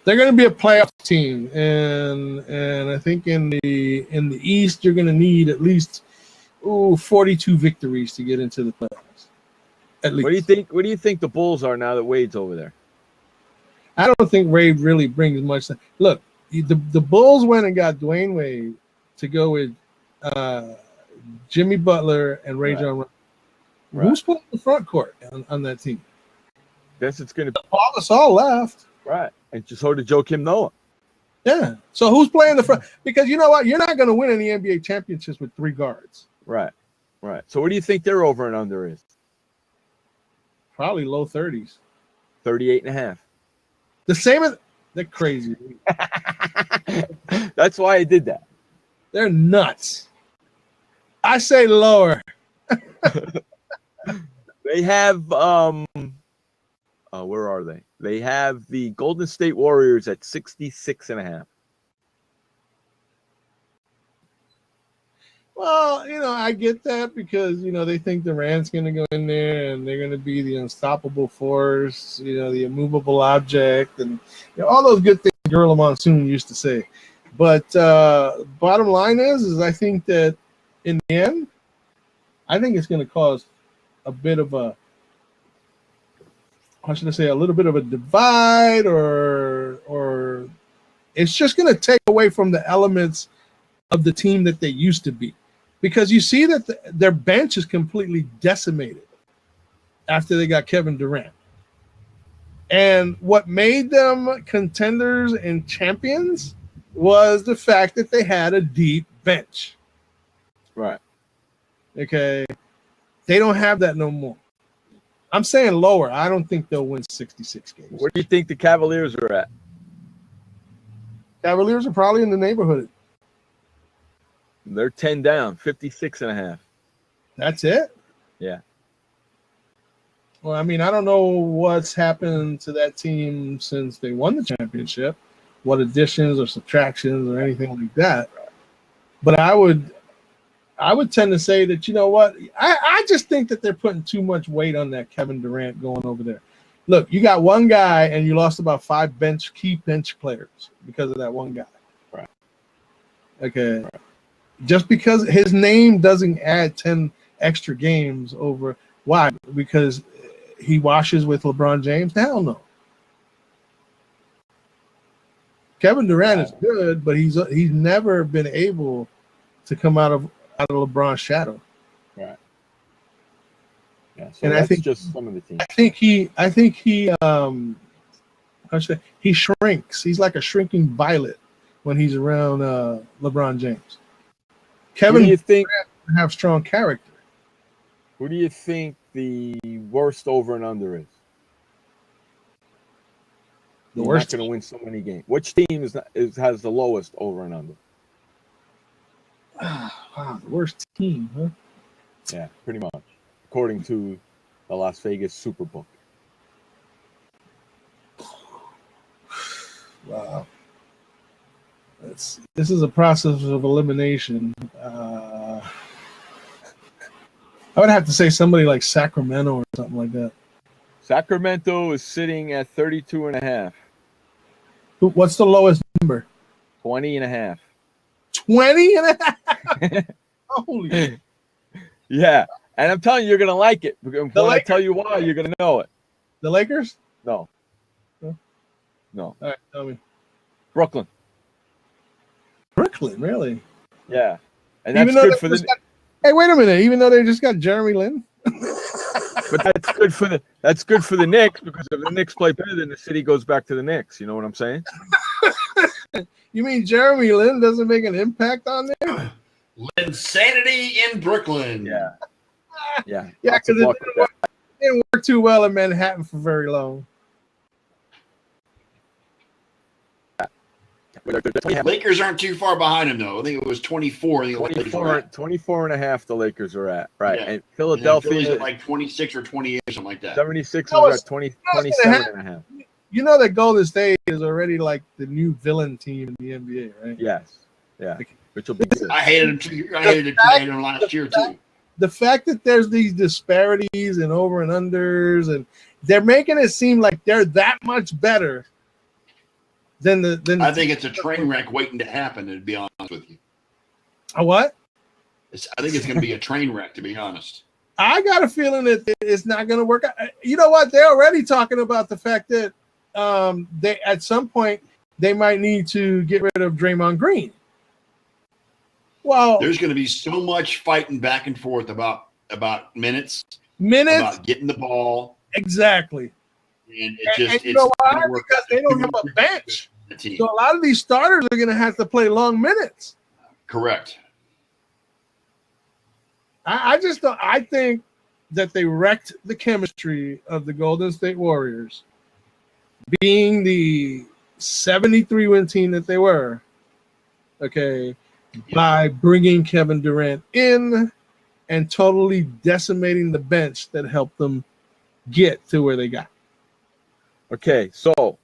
They're going to be a playoff team, and I think in the East you're going to need at least 42 victories to get into the playoffs. At least. What do you think the Bulls are now that Wade's over there? I don't think Wade really brings much. Look, the Bulls went and got Dwayne Wade to go with Jimmy Butler and Ray John. Right. Who's playing the front court on that team? Guess it's going to be Paul Gasol left. Right. And so did Joakim Noah. Yeah. So who's playing the front? Because you know what? You're not going to win any NBA championships with 3 guards. Right. Right. So what do you think their over and under is? Probably low 30s. 38.5. The same as they're crazy. That's why I did that. They're nuts. I say lower. They have where are they? They have the Golden State Warriors at 66.5. Well, I get that because, they think Durant's going to go in there and they're going to be the unstoppable force, the immovable object, and all those good things Gorilla Monsoon used to say. But bottom line is I think that in the end, I think it's going to cause a bit of a how should I say, a little bit of a divide, or it's just going to take away from the elements of the team that they used to be, because you see that their bench is completely decimated after they got Kevin Durant. And what made them contenders and champions was the fact that they had a deep bench. Right. Okay. They don't have that no more. I'm saying lower. I don't think they'll win 66 games. Where do you think the Cavaliers are at? Cavaliers are probably in the neighborhood. They're 10 down, 56.5. That's it? Yeah. Well, I mean, I don't know what's happened to that team since they won the championship, what additions or subtractions or anything like that. But I would tend to say that, you know what, I just think that they're putting too much weight on that Kevin Durant going over there. Look, you got one guy and you lost about 5 key bench players because of that one guy. Right. Okay. Right. Just because his name doesn't add 10 extra games over. Why? Because he washes with LeBron James? Hell no. Kevin Durant is good, but he's never been able to come out of LeBron's shadow. Right. Yeah. So and that's I think just some of the teams. I think he shrinks. He's like a shrinking violet when he's around LeBron James. Kevin Durant have strong character. Who do you think the worst over and under is? You're not going to win so many games. Which team has the lowest over and under? Wow, the worst team, huh? Yeah, pretty much, according to the Las Vegas Superbook. Wow. This is a process of elimination. I would have to say somebody like Sacramento or something like that. Sacramento is sitting at 32.5. What's the lowest number? 20.5. 20.5? Holy. Yeah. And I'm telling you, you're going to like it. When I tell you why, you're going to know it. The Lakers? No. No. All right, tell me. Brooklyn, really? Yeah. And that's good for the... Hey, wait a minute. Even though they just got Jeremy Lin? But that's good for the Knicks, because if the Knicks play better, then the city goes back to the Knicks. You know what I'm saying? You mean Jeremy Lin doesn't make an impact on them? Linsanity in Brooklyn. Yeah. Yeah. Yeah, because it didn't work too well in Manhattan for very long. Lakers aren't too far behind him, though. I think it was 24. 24.5 the Lakers are at. Right. Yeah. And Philadelphia's at like 26 or 28 or something like that. 76 is at 27.5. You know that Golden State is already like the new villain team in the NBA, right? Yes. Yeah. Which will be good. I hated him too. I hated him last year too. The fact that there's these disparities and over and unders, and they're making it seem like they're that much better than I think it's a train wreck waiting to happen, to be honest with you. A what? I think it's going to be a train wreck, to be honest. I got a feeling that it's not going to work out. You know what? They're already talking about the fact that they at some point they might need to get rid of Draymond Green. Well, there's going to be so much fighting back and forth about minutes, about getting the ball. Exactly. And it's you know why? Because they don't have a bench. So a lot of these starters are going to have to play long minutes. Correct. I just don't. I think that they wrecked the chemistry of the Golden State Warriors, being the 73-win team that they were. Okay, by bringing Kevin Durant in and totally decimating the bench that helped them get to where they got. Okay, so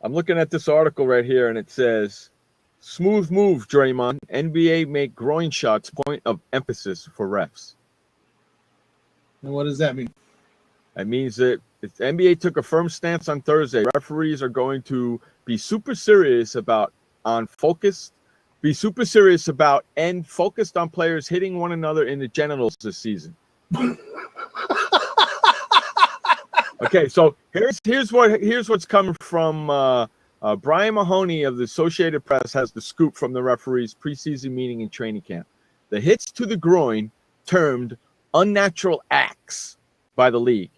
I'm looking at this article right here, and it says, "Smooth move, Draymond. NBA make groin shots point of emphasis for refs." And what does that mean? That means that if the NBA took a firm stance on Thursday, referees are going to be super serious about and focused on players hitting one another in the genitals this season. Okay, so here's what's coming from Brian Mahoney of the Associated Press has the scoop from the referees' preseason meeting and training camp. The hits to the groin, termed unnatural acts by the league,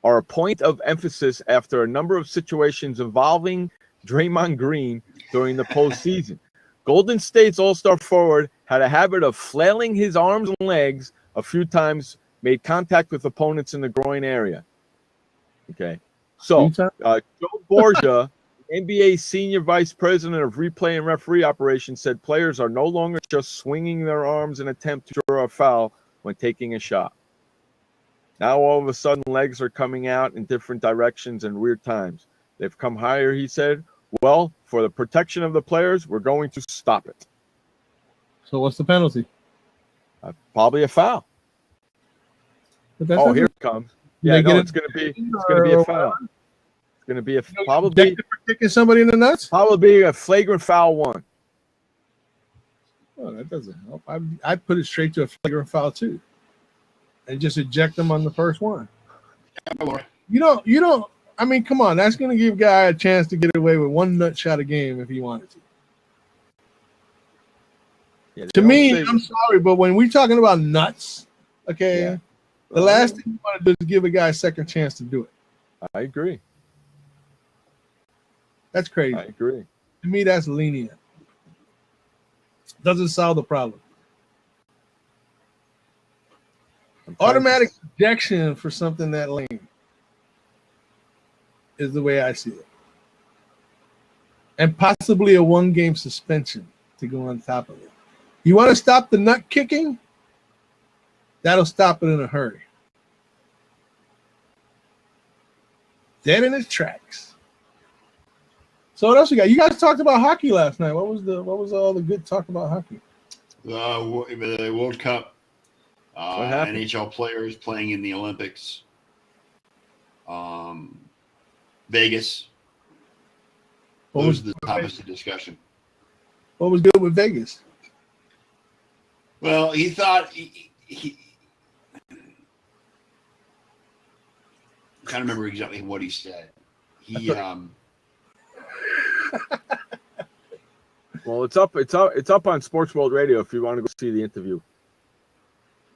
are a point of emphasis after a number of situations involving Draymond Green during the postseason. Golden State's all-star forward had a habit of flailing his arms and legs a few times, made contact with opponents in the groin area. Okay, so Joe Borgia, NBA Senior Vice President of Replay and Referee Operations, said players are no longer just swinging their arms in an attempt to draw a foul when taking a shot. Now all of a sudden legs are coming out in different directions and weird times. They've come higher, he said. Well, for the protection of the players, we're going to stop it. So what's the penalty? Probably a foul. Oh, here it comes. Yeah, no, it's going to be a foul. It's going to be probably kicking somebody in the nuts. Probably a flagrant foul one. Well, that doesn't help. I'd put it straight to a flagrant foul too, and just eject them on the first one. You don't. I mean, come on. That's going to give a guy a chance to get away with one nut shot a game if he wanted to. Yeah, to me, I'm sorry, but when we're talking about nuts, okay. Yeah. The last thing you want to do is give a guy a second chance to do it. I agree. That's crazy. I agree. To me, that's lenient. Doesn't solve the problem. Automatic ejection for something that lame is the way I see it. And possibly a one-game suspension to go on top of it. You want to stop the nut kicking? That'll stop it in a hurry. Dead in its tracks. So what else we got? You guys talked about hockey last night. What was all the good talk about hockey? The World Cup. NHL players playing in the Olympics. Vegas. Those are the topics of discussion. What was good with Vegas? Well, he thought he I can't remember exactly what he said. Well, it's up on SportsWorldRadio if you want to go see the interview.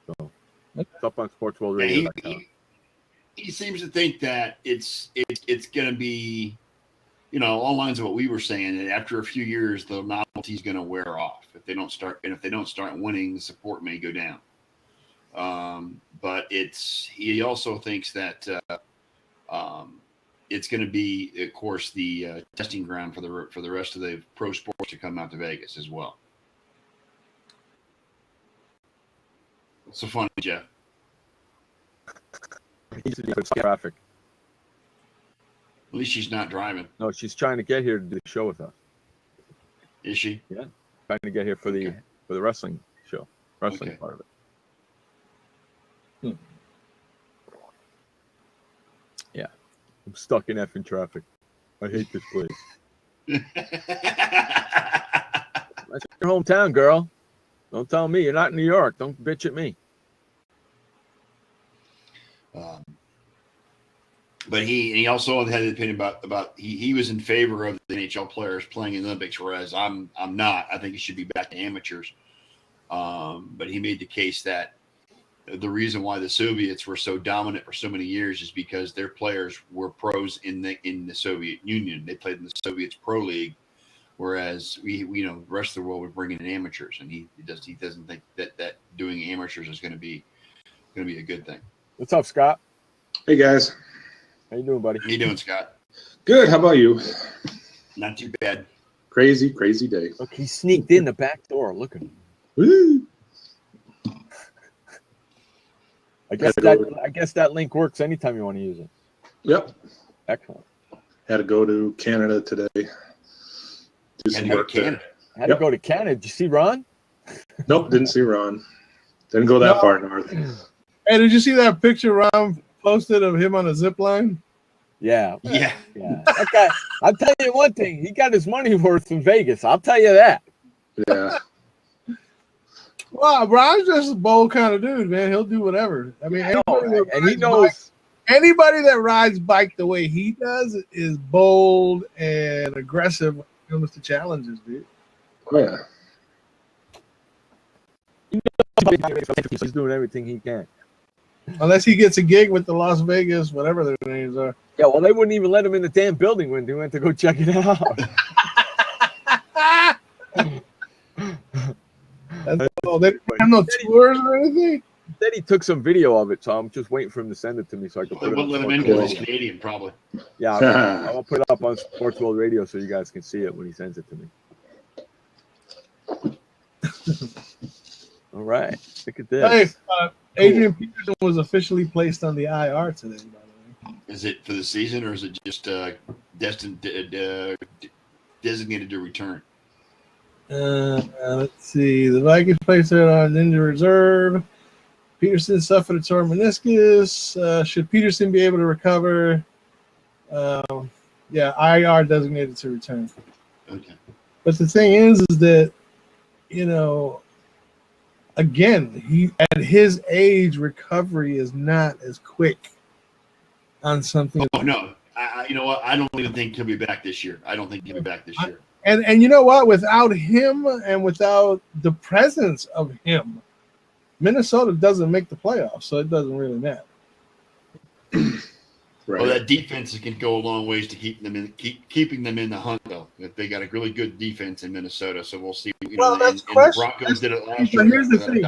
So it's up on SportsWorldRadio. He seems to think that it's going to be, all lines of what we were saying, that after a few years the novelty is going to wear off if they don't start winning, the support may go down. But he also thinks that it's going to be, of course, the testing ground for the rest of the pro sports to come out to Vegas as well. What's so funny, Jeff? Traffic. At least she's not driving. No, she's trying to get here to do the show with us. Is she? Yeah, trying to get here for the wrestling show, part of it. Yeah, I'm stuck in effing traffic. I hate this place. That's your hometown, girl. Don't tell me you're not in New York. Don't bitch at me. But he also had an opinion about he was in favor of the NHL players playing in the Olympics, whereas I'm not. I think it should be back to amateurs. But he made the case that the reason why the Soviets were so dominant for so many years is because their players were pros in the Soviet Union. They played in the Soviets Pro League, whereas we the rest of the world would bring in amateurs, and he doesn't think that doing amateurs is going to be a good thing. What's up, Scott? Hey guys, how you doing, buddy? How you doing, Scott? Good. How about you? Not too bad. Crazy day. Look, he sneaked in the back door. Look at him. Woo. I guess that link works anytime you want to use it. Yep. Excellent. Had to go to Canada today. Do some work there. Had to go to Canada. Did you see Ron? Nope, didn't see Ron. Didn't go that far north. Hey, did you see that picture Ron posted of him on a zip line? Yeah. Okay. I'll tell you one thing. He got his money worth in Vegas. I'll tell you that. Yeah. Well, Ron's just a bold kind of dude, man. He'll do whatever. I mean, and he knows Anybody that rides bike the way he does is bold and aggressive when it comes to challenges, dude. Oh, yeah. He's doing everything he can. Unless he gets a gig with the Las Vegas, whatever their names are. Yeah, well, they wouldn't even let him in the damn building when they went to go check it out. They have no tours or anything? Said he took some video of it, so I'm just waiting for him to send it to me so I can They put it wouldn't let on him in Sports because he's World. Canadian, probably. Yeah, I'll put it up on Sports World Radio so you guys can see it when he sends it to me. All right, look at this. Hey, Adrian Peterson was officially placed on the IR today, by the way. Is it for the season or is it just designated to return? Let's see. The Vikings placed it on injured reserve. Peterson suffered a torn meniscus. Should Peterson be able to recover? IR designated to return. Okay. But the thing is that, again, he at his age, recovery is not as quick on something. Oh, no. You know what? I don't even think he'll be back this year. I don't think he'll be back this year. And you know what? Without him and without the presence of him, Minnesota doesn't make the playoffs, so it doesn't really matter. Right. Well, that defense can go a long ways to keeping them in the hunt, though. If they got a really good defense in Minnesota, so we'll see. That's the Broncos did it last year. Here's the thing.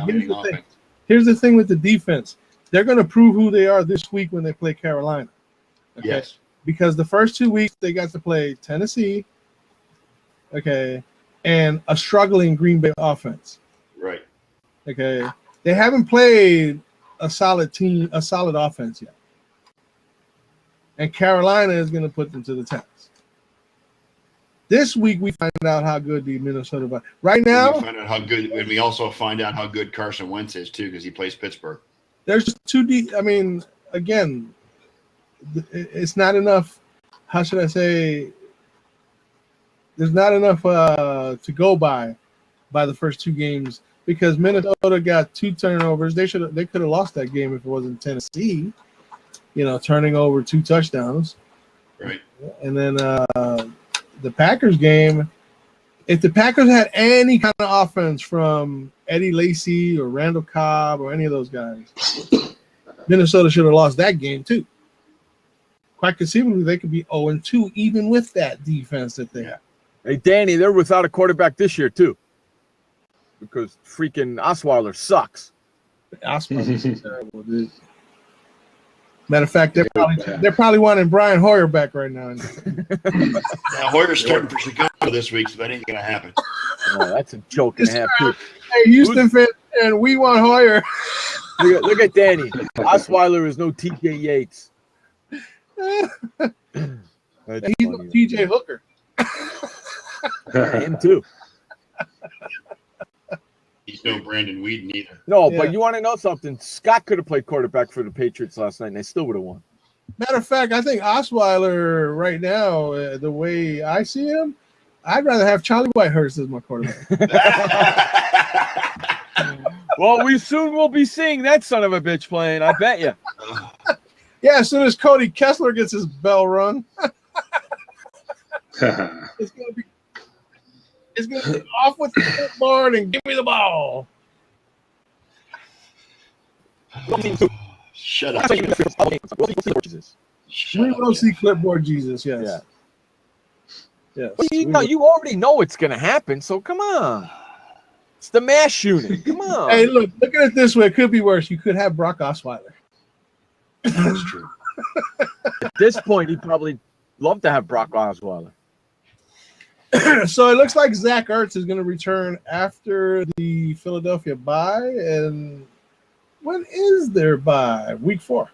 Here's the thing with the defense. They're going to prove who they are this week when they play Carolina. Okay? Yes. Because the first 2 weeks they got to play Tennessee, okay, and a struggling Green Bay offense. Right. Okay. They haven't played a solid team, a solid offense yet. And Carolina is going to put them to the test. This week we find out how good the Minnesota right now. We find out how good, and we also find out how good Carson Wentz is too, because he plays Pittsburgh. There's just too deep. I mean, again, it's not enough. How should I say? There's not enough to go by the first two games because Minnesota got 2 turnovers. They could have lost that game if it wasn't Tennessee. Turning over 2 touchdowns. Right. And then the Packers game, if the Packers had any kind of offense from Eddie Lacy or Randall Cobb or any of those guys, Minnesota should have lost that game too. Quite conceivably, they could be 0-2 even with that defense that they have. Hey, Danny, they're without a quarterback this year too because freaking Osweiler sucks. Osweiler's terrible, dude. Matter of fact, they're probably wanting Brian Hoyer back right now. Now Hoyer's starting for Chicago this week, so that ain't gonna happen. Oh, that's a joke and a half too. Hey, Houston fans, and we want Hoyer. Look at Danny. Osweiler is no TJ Yates. He's That's no funny. TJ Hooker. Yeah, him too. He's no Brandon Whedon either. No, Yeah. but you want to know something? Scott could have played quarterback for the Patriots last night, and they still would have won. Matter of fact, I think Osweiler right now, the way I see him, I'd rather have Charlie Whitehurst as my quarterback. Well, we soon will be seeing that son of a bitch playing. I bet you. Yeah, as soon as Cody Kessler gets his bell rung, it's gonna be off with the clipboard and give me the ball. Shut up. We will see clipboard Jesus. Yes. Yeah. Yes. Well, you already know it's going to happen, so come on. It's the mass shooting. Come on. Hey, look at it this way. It could be worse. You could have Brock Osweiler. That's true. At this point, he'd probably love to have Brock Osweiler. So it looks like Zach Ertz is going to return after the Philadelphia bye. And when is their bye? Week 4.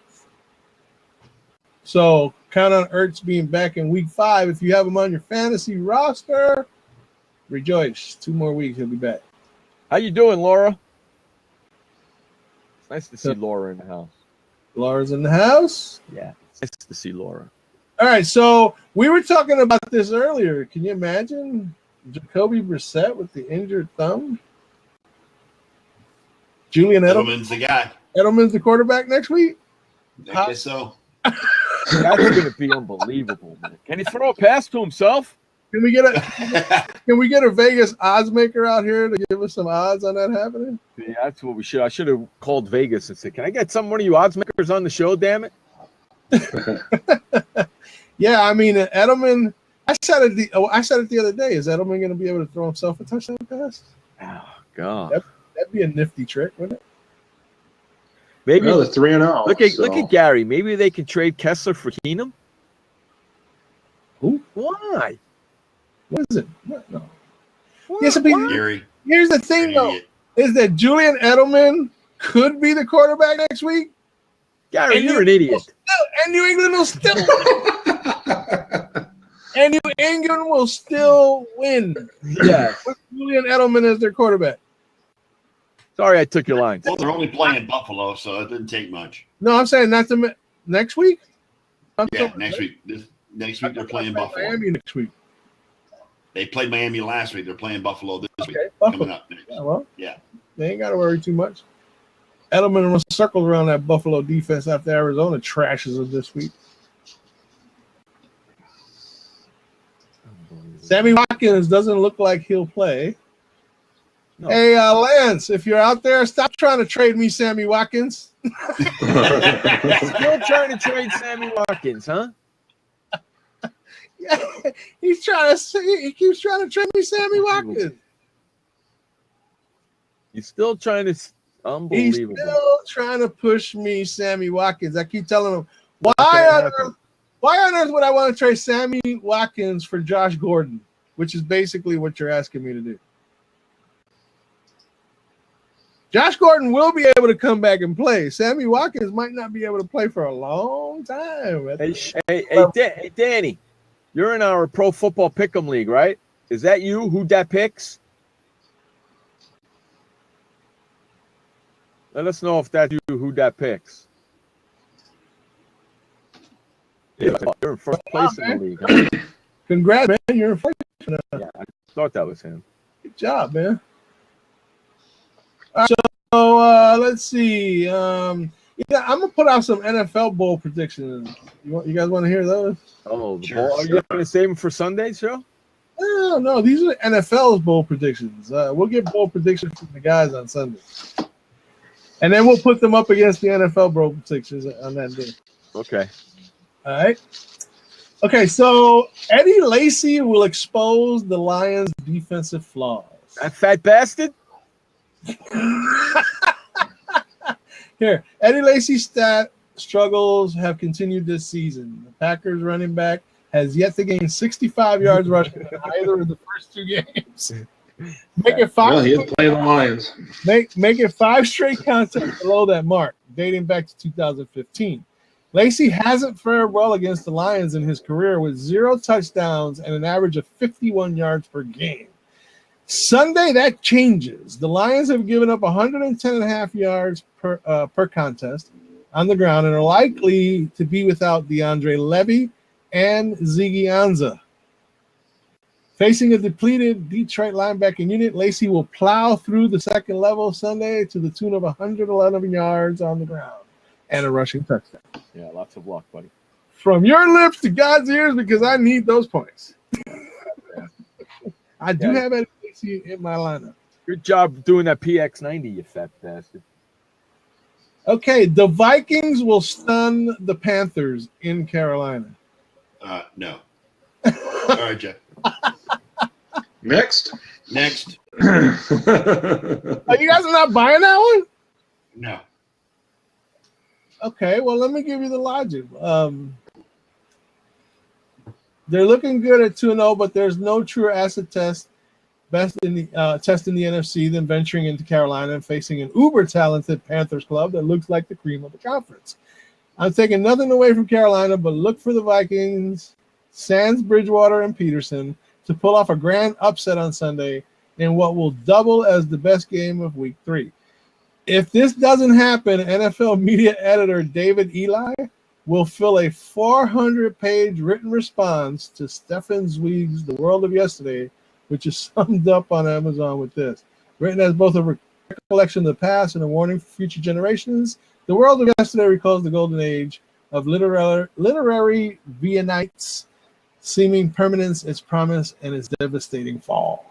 So count on Ertz being back in week 5. If you have him on your fantasy roster, rejoice. 2 more weeks, he'll be back. How you doing, Laura? It's nice to see Laura in the house. Laura's in the house. Yeah, it's nice to see Laura. All right, so we were talking about this earlier. Can you imagine Jacoby Brissett with the injured thumb? Julian Edelman's the guy. Edelman's the quarterback next week? I guess so. That's going to be unbelievable, man. Can he throw a pass to himself? Can we get a Vegas odds maker out here to give us some odds on that happening? Yeah, that's what we should. I should have called Vegas and said, "Can I get one of you odds makers on the show? Damn it!" Yeah, I mean Edelman. I said it the other day. Is Edelman going to be able to throw himself a touchdown pass? Oh God, that'd be a nifty trick, wouldn't it? Maybe they're 3-0. Look at Gary. Maybe they can trade Kessler for Keenum. Who? Why? What is it? No. What? Yes, Gary. Here's the thing, though, is that Julian Edelman could be the quarterback next week. Gary, you're an idiot. And New England will still and New England will still win. Yeah, with Julian Edelman as their quarterback. Sorry, I took your lines. Well, they're only playing Buffalo, so it didn't take much. No, I'm saying not the next week. Next week. Next week they're playing Buffalo. Miami next week. They played Miami last week. They're playing Buffalo this week. Buffalo. Coming up next. Yeah, well, yeah. They ain't got to worry too much. Edelman was circled around that Buffalo defense after Arizona trashes them this week. Sammy Watkins doesn't look like he'll play. No. Hey, Lance, if you're out there, stop trying to trade me Sammy Watkins. Still trying to trade Sammy Watkins, huh? Yeah, he keeps trying to trade me Sammy Watkins. He's still trying to. Unbelievable. He's still trying to push me Sammy Watkins. I keep telling him, why on earth would I want to trade Sammy Watkins for Josh Gordon, which is basically what you're asking me to do. Josh Gordon will be able to come back and play. Sammy Watkins might not be able to play for a long time. Hey, Danny, you're in our Pro Football Pick'em League, right? Is that you? Who that picks? Let us know if that's you, who that picks. Yeah, you're in first place in the league. Huh? Congrats, man. You're in first. Yeah, I thought that was him. Good job, man. All right, so let's see. I'm going to put out some NFL bowl predictions. You guys want to hear those? Oh, the bowl. Are you going to save them for Sunday's show? No. These are NFL's bowl predictions. We'll get bowl predictions from the guys on Sunday. And then we'll put them up against the NFL bowl predictions on that day. Okay. All right. Okay, so Eddie Lacy will expose the Lions' defensive flaws. That fat bastard? Here, Eddie Lacy's stat struggles have continued this season. The Packers running back has yet to gain 65 yards rushing in either of the first two games. Make it five. Well, he is playing the Lions. Make it 5 straight contests below that mark, dating back to 2015. Lacy hasn't fared well against the Lions in his career, with 0 touchdowns and an average of 51 yards per game. Sunday, that changes. The Lions have given up 110.5 yards per contest on the ground and are likely to be without DeAndre Levy and Ziggy Ansah. Facing a depleted Detroit linebacking unit, Lacy will plow through the second level Sunday to the tune of 111 yards on the ground and a rushing touchdown. Yeah, lots of luck, buddy. From your lips to God's ears, because I need those points. I do have Eddie Lacy in my lineup. Good job doing that PX90, you fat bastard. Okay, the Vikings will stun the Panthers in Carolina. No. All right, Jeff. Next. Are you guys not buying that one? No. Okay, well, let me give you the logic. They're looking good at 2-0, but there's no true asset test best in the test in the NFC than venturing into Carolina and facing an uber-talented Panthers club that looks like the cream of the conference. I'm taking nothing away from Carolina, but look for the Vikings, sans Bridgewater and Peterson, to pull off a grand upset on Sunday in what will double as the best game of Week 3. If this doesn't happen, NFL media editor David Eli will fill a 400-page written response to Stefan Zweig's The World of Yesterday, which is summed up on Amazon with this. Written as both a recollection of the past and a warning for future generations, The World of Yesterday recalls the golden age of literary Viennite seeming permanence, its promise, and its devastating fall.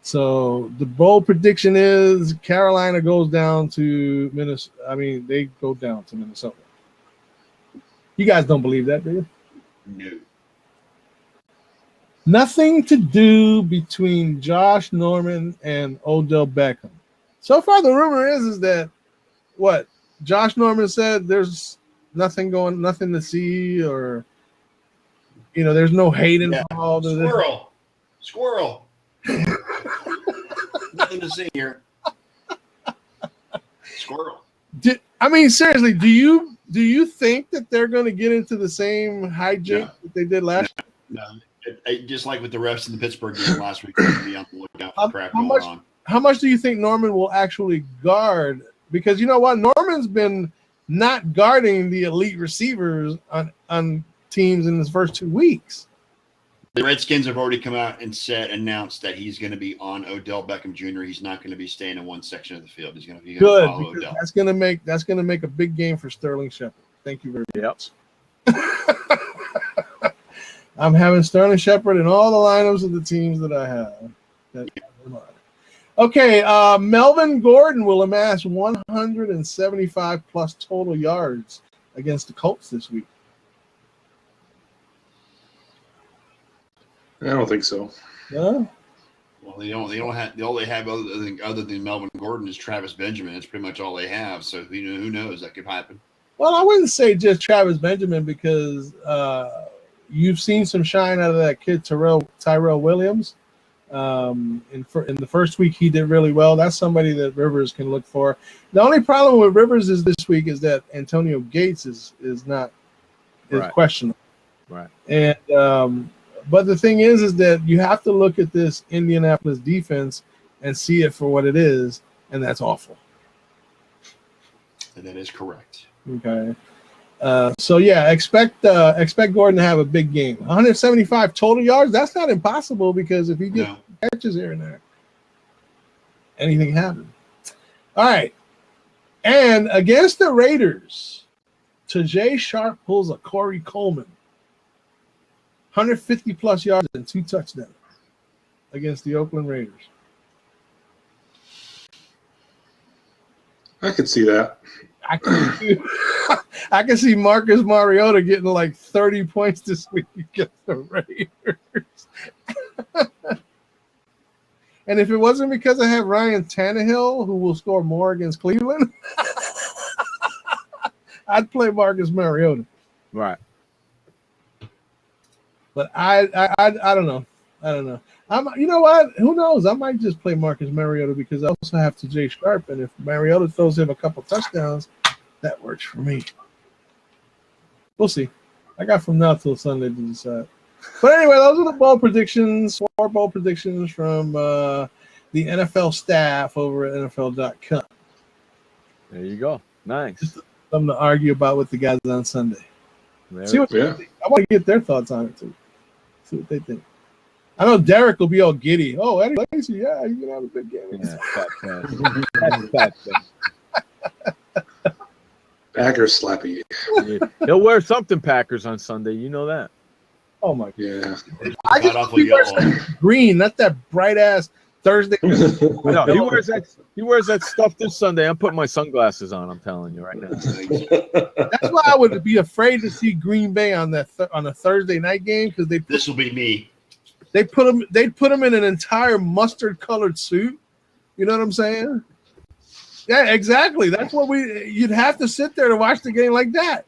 So the bold prediction is Carolina goes down to Minnesota. I mean, they go down to Minnesota. You guys don't believe that, do you? No. Nothing to do between Josh Norman and Odell Beckham. So far, the rumor is that what Josh Norman said. There's nothing to see, or there's no hate involved. Squirrel. Nothing to see here. Squirrel. Seriously, do you think that they're going to get into the same hijink that they did last year? No. Just like with the refs in the Pittsburgh game last week, they'll be on the lookout for crap going on. How much do you think Norman will actually guard? Because you know what? Norman's been not guarding the elite receivers on teams in his first 2 weeks. The Redskins have already come out and announced that he's going to be on Odell Beckham Jr. He's not going to be staying in one section of the field. He's going to be good. Follow Odell. That's going to make a big game for Sterling Shepard. Thank you very much. I'm having Sterling Shepard in all the lineups of the teams that I have. Okay, Melvin Gordon will amass 175 plus total yards against the Colts this week. I don't think so. No. Well, all they have other than Melvin Gordon is Travis Benjamin. It's pretty much all they have. So who knows? That could happen. Well, I wouldn't say just Travis Benjamin because you've seen some shine out of that kid Tyrell Williams. In the first week, he did really well. That's somebody that Rivers can look for. The only problem with Rivers is this week is that Antonio Gates is questionable. Right. And but the thing is that you have to look at this Indianapolis defense and see it for what it is, and that's awful. And that is correct. Okay. So yeah, expect Gordon to have a big game. 175 total yards. That's not impossible because if he gets catches here and there, anything happen. All right. And against the Raiders, Tajay Sharp pulls a Corey Coleman. 150 plus yards and 2 touchdowns against the Oakland Raiders. I could see that. I can see Marcus Mariota getting like 30 points this week against the Raiders. And if it wasn't because I have Ryan Tannehill, who will score more against Cleveland, I'd play Marcus Mariota. Right. But I don't know. You know what? Who knows? I might just play Marcus Mariota because I also have Tajay Sharp, and if Mariota throws him a couple touchdowns, that works for me. We'll see. I got from now till Sunday to decide. But anyway, those are the bold predictions, 4 bold predictions from the NFL staff over at NFL.com. There you go. Nice. Just something to argue about with the guys on Sunday. Yeah. I want to get their thoughts on it too. See what they think. I know Derek will be all giddy. Oh, Eddie Lacy, yeah, he's gonna have a big game. Yeah, fat. Packers slappy. Yeah. He'll wear something Packers on Sunday. You know that. Oh my God. Yeah. I just green, not that bright ass Thursday. No, he wears that stuff this Sunday. I'm putting my sunglasses on. I'm telling you right now. That's why I would be afraid to see Green Bay on a Thursday night game because this will be me. They'd put him in an entire mustard colored suit. You know what I'm saying? Yeah, exactly. That's what you'd have to sit there to watch the game like that.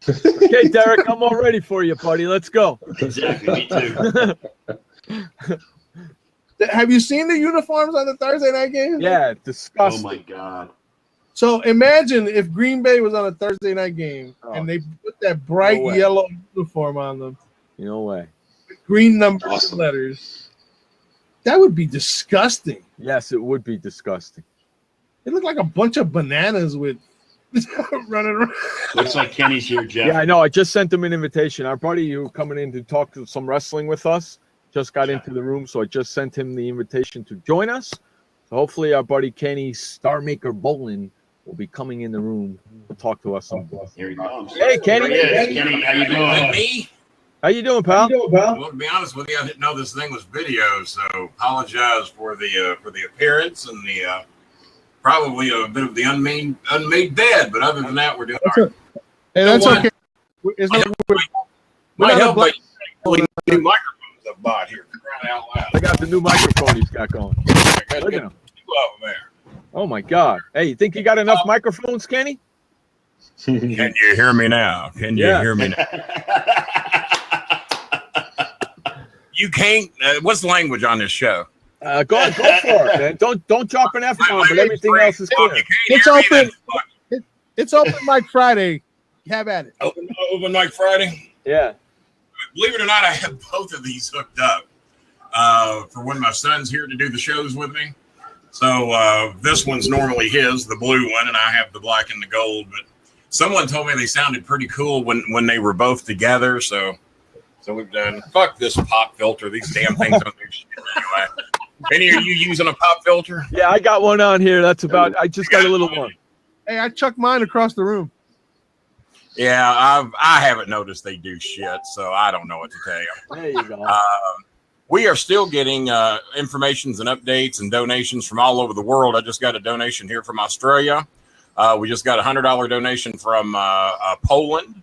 Okay, Derek, I'm all ready for you, buddy. Let's go. Exactly, me too. Have you seen the uniforms on the Thursday night game? Yeah, disgusting. Oh my God. So imagine if Green Bay was on a Thursday night game and they put that bright yellow uniform on them. No way. Green numbers and letters. That would be disgusting. Yes, it would be disgusting. It looked like a bunch of bananas with running around. Looks like Kenny's here, Jeff. Yeah, I know. I just sent him an invitation. Our buddy who coming in to talk to some wrestling with us just got into the room, so I just sent him the invitation to join us. So hopefully our buddy Kenny, Star Maker Bowling, will be coming in the room to talk to us. Here he comes. Hey, Kenny. Here he is. Kenny, how you doing? Me? How you doing, pal? Well, to be honest with you, I didn't know this thing was video, so apologize for the appearance and the probably a bit of the unmade bed. But other than that, we're doing all right. Hey, that's okay. It's not, Might help, but new microphones I've bought here. Crying out loud. I got the new microphone he's got going. I got Look two at him. of them there. Oh my God! Hey, you think you got enough microphones, Kenny? Can you hear me now? Can you hear me now? You can't. What's the language on this show? Go for it, man. Don't drop an F-bomb, but everything else is clear. it's open. It's open Mike Friday. Have at it. Open Mike Friday. Yeah. Believe it or not, I have both of these hooked up for when my son's here to do the shows with me. So this one's normally his, the blue one, and I have the black and the gold. But someone told me they sounded pretty cool when they were both together. So we've done. Fuck this pop filter. These damn things don't do shit anyway. Any of you using a pop filter? Yeah, I got one on here. That's about. I just got a little one. Hey, I chucked mine across the room. Yeah, I haven't noticed they do shit, so I don't know what to tell you. There you go. We are still getting informations and updates and donations from all over the world. I just got a donation here from Australia. We just got a $100 donation from Poland.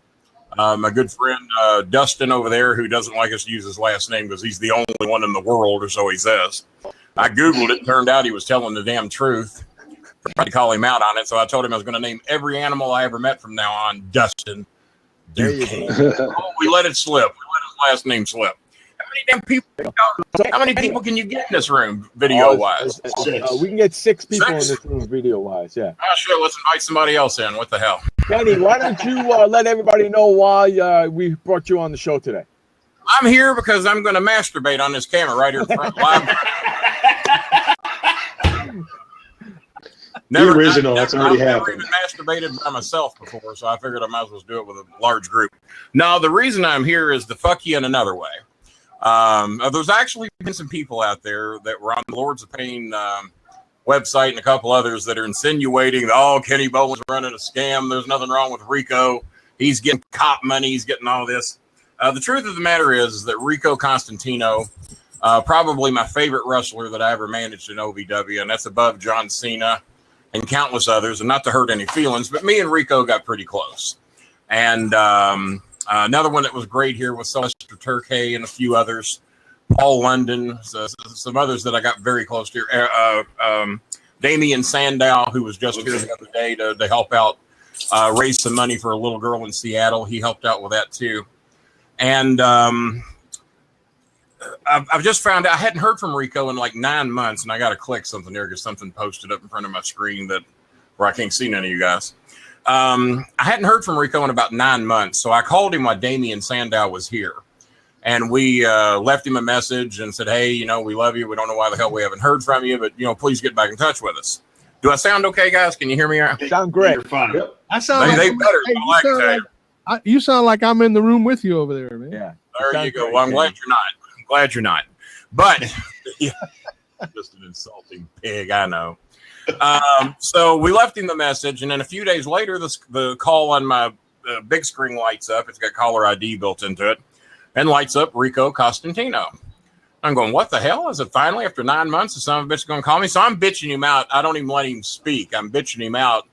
My good friend Dustin over there, who doesn't like us to use his last name because he's the only one in the world, or so he says. I Googled it. Turned out he was telling the damn truth. Tried to call him out on it, so I told him I was going to name every animal I ever met from now on Dustin. We let it slip. We let his last name slip. How many people can you get in this room, video-wise? We can get 6 people in this room, video-wise. Yeah. Oh, sure. Let's invite somebody else in. What the hell? Kenny, why don't you let everybody know why we brought you on the show today? I'm here because I'm going to masturbate on this camera right here in front. Live. The original. That's already happened. I've never even masturbated by myself before, so I figured I might as well do it with a large group. No, the reason I'm here is to fuck you in another way. There's actually been some people out there that were on the Lords of Pain website and a couple others that are insinuating that, Kenny Boland's running a scam. There's nothing wrong with Rico. He's getting cop money. He's getting all this. The truth of the matter is that Rico Constantino, probably my favorite wrestler that I ever managed in OVW, and that's above John Cena and countless others, and not to hurt any feelings, but me and Rico got pretty close. And another one that was great here was Sylvester Turkey and a few others, Paul London, some others that I got very close to. Damian Sandow, who was just here the other day to help out, raise some money for a little girl in Seattle. He helped out with that too. And I've just found out I hadn't heard from Rico in like 9 months, and I got to click something there because something posted up in front of my screen where I can't see none of you guys. I hadn't heard from Rico in about 9 months, so I called him while Damian Sandow was here, and we left him a message and said, "Hey, we love you. We don't know why the hell we haven't heard from you, but please get back in touch with us." Do I sound okay, guys? Can you hear me? Sound great. You're fine. Yep. I sound you sound like I'm in the room with you over there, man. Yeah. There you go. Well, I'm glad you're not. Glad you're not, but just an insulting pig, I know. So we left him the message, and then a few days later, the call on my big screen lights up. It's got caller ID built into it, and lights up Rico Constantino. I'm going, what the hell? Is it finally after 9 months? The son of a bitch is going to call me? So I'm bitching him out. I don't even let him speak. I'm bitching him out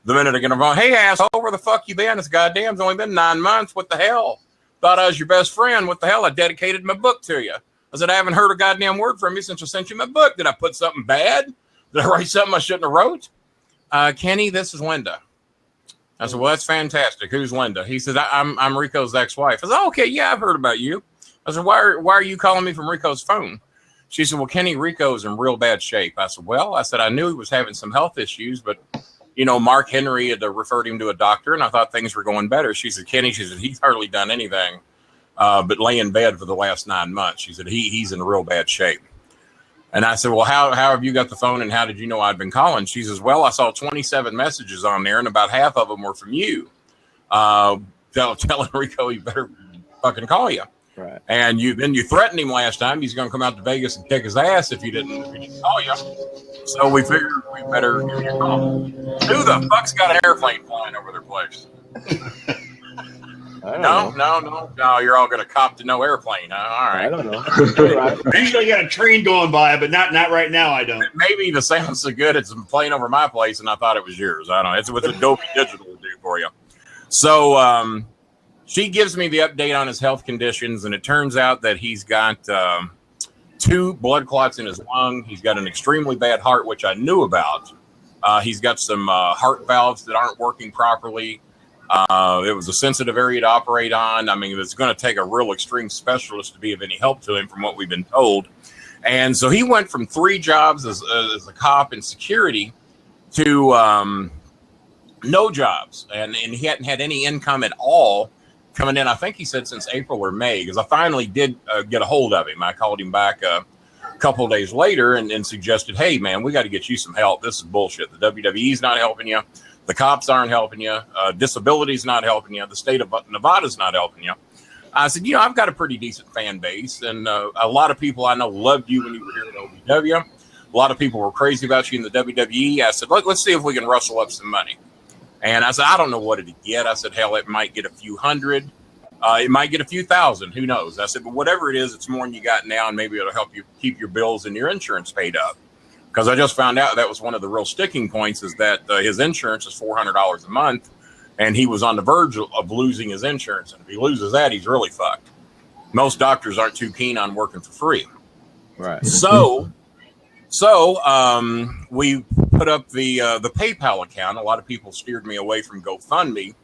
the minute I get involved. Hey, asshole, where the fuck you been? It's it's only been 9 months. What the hell? Thought I was your best friend. What the hell? I dedicated my book to you. I said, I haven't heard a goddamn word from you since I sent you my book. Did I put something bad? Did I write something I shouldn't have wrote? Kenny, this is Linda. I said, well, that's fantastic. Who's Linda? He said, I'm Rico's ex-wife. I said, oh, okay, yeah, I've heard about you. I said, why are you calling me from Rico's phone? She said, well, Kenny, Rico's in real bad shape. I said, well, I knew he was having some health issues, but Mark Henry had referred him to a doctor, and I thought things were going better. She said, Kenny, he's hardly done anything but lay in bed for the last 9 months. She said, he's in real bad shape. And I said, well, how have you got the phone, and how did you know I'd been calling? She says, well, I saw 27 messages on there, and about half of them were from you telling Rico he better fucking call you. Right. And you threatened him last time. He's going to come out to Vegas and kick his ass if he didn't call you. So we figured we better give you a call. Who the fuck's got an airplane flying over their place? No, you're all going to cop to no airplane. All right. I don't know. Usually got a train going by, but not right now. I don't. Maybe the sound's so good it's playing over my place, and I thought it was yours. I don't know. It's what Adobe Digital will do for you. So she gives me the update on his health conditions, and it turns out that he's got 2 blood clots in his lung. He's got an extremely bad heart, which I knew about. He's got some heart valves that aren't working properly. It was a sensitive area to operate on. I mean, it's going to take a real extreme specialist to be of any help to him from what we've been told. And so he went from 3 jobs as a cop in security to no jobs. And he hadn't had any income at all coming in, I think he said since April or May, because I finally did get a hold of him. I called him back a couple of days later and suggested, hey, man, we got to get you some help. This is bullshit. The WWE's not helping you. The cops aren't helping you. Disability's not helping you. The state of Nevada's not helping you. I said, I've got a pretty decent fan base, and a lot of people I know loved you when you were here at OVW. A lot of people were crazy about you in the WWE. I said, let's see if we can rustle up some money. And I said, I don't know what it'd get. I said, hell, it might get a few hundred. It might get a few thousand. Who knows? I said, but whatever it is, it's more than you got now, and maybe it'll help you keep your bills and your insurance paid up. Because I just found out that was one of the real sticking points is that his insurance is $400 a month, and he was on the verge of losing his insurance. And if he loses that, he's really fucked. Most doctors aren't too keen on working for free. Right. So we put up the PayPal account. A lot of people steered me away from GoFundMe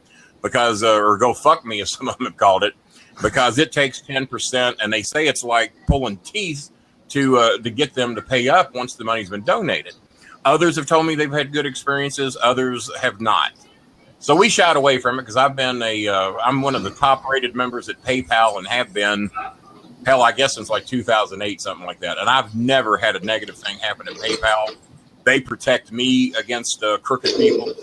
because, or Go Fuck Me, as some of them have called it, because it takes 10%, and they say it's like pulling teeth to get them to pay up once the money's been donated. Others have told me they've had good experiences. Others have not. So we shied away from it because I'm one of the top rated members at PayPal and have been, hell, I guess since like 2008, something like that. And I've never had a negative thing happen at PayPal. They protect me against crooked people.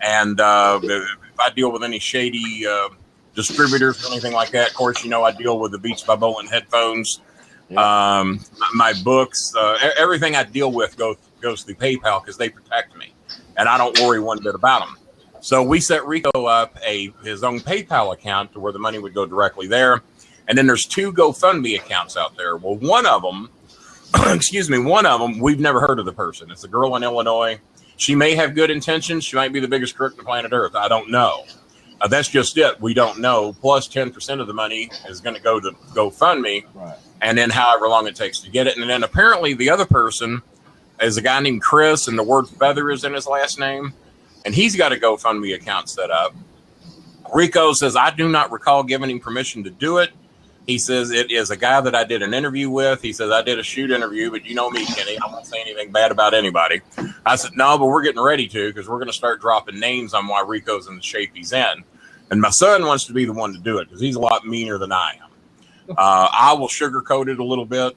And if I deal with any shady distributors or anything like that, of course, I deal with the Beats by Bowling headphones. Yeah. My books, everything I deal with goes through PayPal because they protect me, and I don't worry one bit about them. So we set Rico up his own PayPal account to where the money would go directly there. And then there's 2 GoFundMe accounts out there. Well, one of them, we've never heard of the person. It's a girl in Illinois. She may have good intentions. She might be the biggest crook on planet Earth. I don't know. That's just it. We don't know. Plus 10% of the money is going to go to GoFundMe. Right. And then however long it takes to get it. And then apparently the other person is a guy named Chris, and the word feather is in his last name. And he's got a GoFundMe account set up. Rico says, I do not recall giving him permission to do it. He says, it is a guy that I did an interview with. He says, I did a shoot interview, but you know me, Kenny. I won't say anything bad about anybody. I said, no, but we're getting ready to because we're going to start dropping names on why Rico's in the shape he's in. And my son wants to be the one to do it because he's a lot meaner than I am. I will sugarcoat it a little bit,